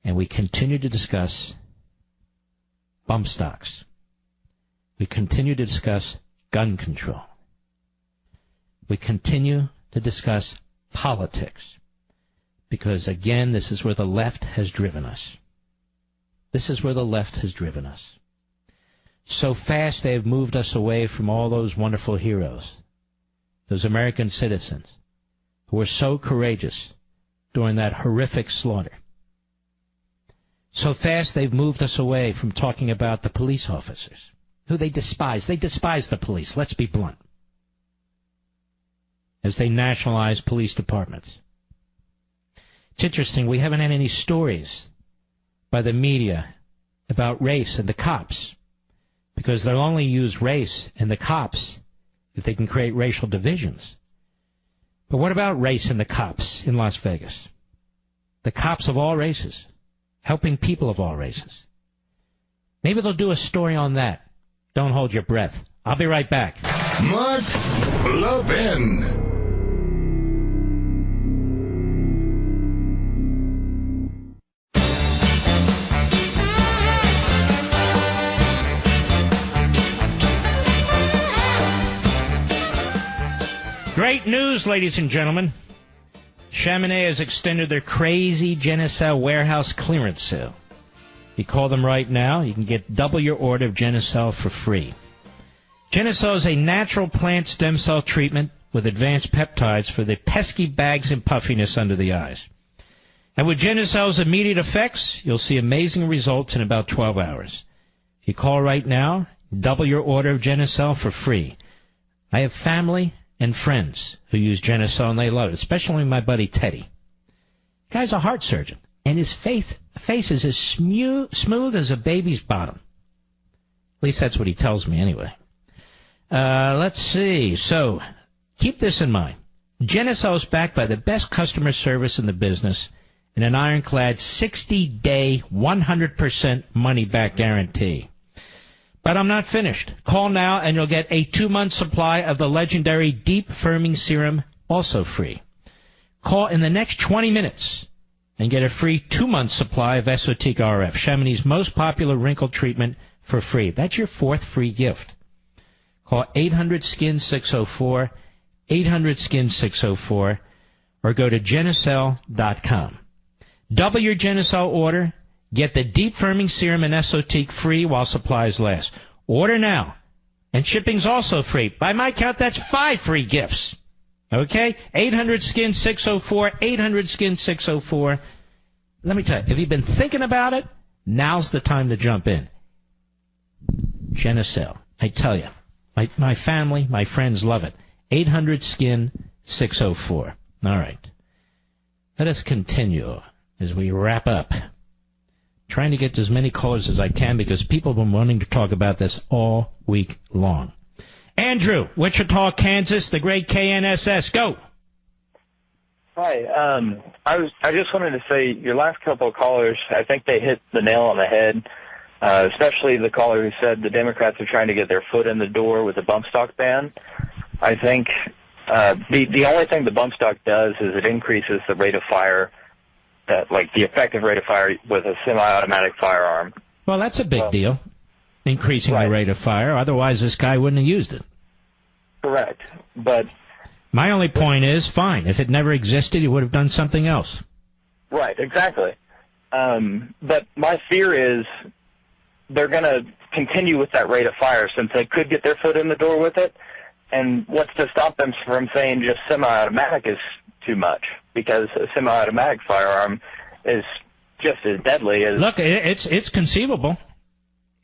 Speaker 3: And we continue to discuss bump stocks. We continue to discuss gun control. We continue to discuss politics. Because, again, this is where the left has driven us. This is where the left has driven us. So fast they have moved us away from all those wonderful heroes, those American citizens who were so courageous during that horrific slaughter. So fast they've moved us away from talking about the police officers, who they despise. They despise the police, let's be blunt, as they nationalize police departments. It's interesting, we haven't had any stories by the media about race and the cops, because they'll only use race and the cops if they can create racial divisions. But what about race and the cops in Las Vegas? The cops of all races, helping people of all races. Maybe they'll do a story on that. Don't hold your breath. I'll be right back.
Speaker 2: Mark Levin.
Speaker 3: Great news, ladies and gentlemen. Chamonix has extended their crazy Genucel warehouse clearance sale. If you call them right now, you can get double your order of Genucel for free. Genucel is a natural plant stem cell treatment with advanced peptides for the pesky bags and puffiness under the eyes. And with Genucel's immediate effects, you'll see amazing results in about 12 hours. If you call right now, double your order of Genucel for free. I have family and friends who use Genucel, and they love it, especially my buddy Teddy. The guy's a heart surgeon, and his face is as smooth as a baby's bottom. At least that's what he tells me anyway. Let's see. So, keep this in mind. Genucel is backed by the best customer service in the business and an ironclad 60-day, 100% money-back guarantee. But I'm not finished. Call now and you'll get a 2-month supply of the legendary Deep Firming Serum, also free. Call in the next 20 minutes and get a free 2-month supply of Esotique RF, Chamonix's most popular wrinkle treatment, for free. That's your 4th free gift. Call 800-SKIN-604, 800-SKIN-604, or go to Genucel.com. Double your Genucel order. Get the deep firming serum and Esotique free while supplies last. Order now. And shipping's also free. By my count, that's 5 free gifts. Okay? 800-SKIN-604, 800-SKIN-604. Let me tell you, if you've been thinking about it, now's the time to jump in. Genucel. I tell you, my family, my friends love it. 800-SKIN-604. All right. Let us continue as we wrap up. Trying to get as many callers as I can because people have been wanting to talk about this all week long. Andrew, Wichita, Kansas, the great KNSS. Go.
Speaker 20: Hi. I just wanted to say your last couple of callers, I think they hit the nail on the head, especially the caller who said the Democrats are trying to get their foot in the door with the bump stock ban. I think the only thing the bump stock does is it increases the rate of fire, the effective rate of fire with a semi-automatic firearm.
Speaker 3: Well, that's a big deal, increasing the rate of fire. Otherwise, this guy wouldn't have used it.
Speaker 20: Correct. But
Speaker 3: my only point is, fine. If it never existed, he would have done something else.
Speaker 20: Right, exactly. But my fear is they're going to continue with that rate of fire since they could get their foot in the door with it. And what's to stop them from saying just semi-automatic is too much? Because a semi-automatic firearm is just as deadly as...
Speaker 3: Look, it's conceivable.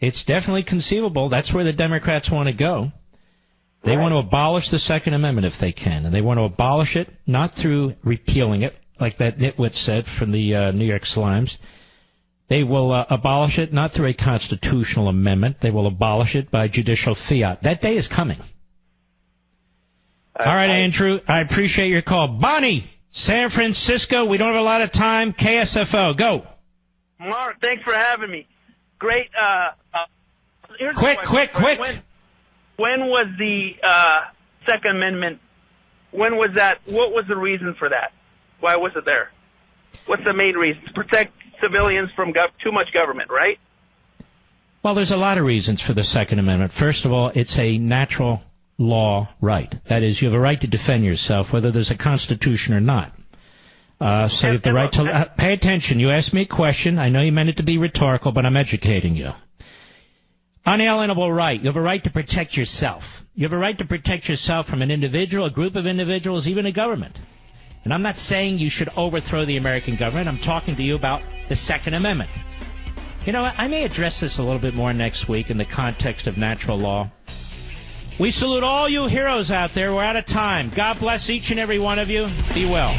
Speaker 3: It's definitely conceivable. That's where the Democrats want to go. They want to abolish the Second Amendment if they can. And they want to abolish it not through repealing it, like that nitwit said from the New York Slimes. They will abolish it not through a constitutional amendment. They will abolish it by judicial fiat. That day is coming. All right, Andrew, I appreciate your call. Bonnie, San Francisco, we don't have a lot of time. KSFO, go.
Speaker 21: Mark, thanks for having me. Great.
Speaker 3: Quick.
Speaker 21: When was the Second Amendment, when was that, what was the reason for that? Why was it there? What's the main reason? To protect civilians from too much government, right?
Speaker 3: Well, there's a lot of reasons for the Second Amendment. First of all, it's a natural law right. That is, you have a right to defend yourself, whether there's a constitution or not. So you have the right to pay attention. You asked me a question. I know you meant it to be rhetorical, but I'm educating you. Unalienable right. You have a right to protect yourself. You have a right to protect yourself from an individual, a group of individuals, even a government. And I'm not saying you should overthrow the American government. I'm talking to you about the Second Amendment. You know what? I may address this a little bit more next week in the context of natural law. We salute all you heroes out there. We're out of time. God bless each and every one of you. Be well.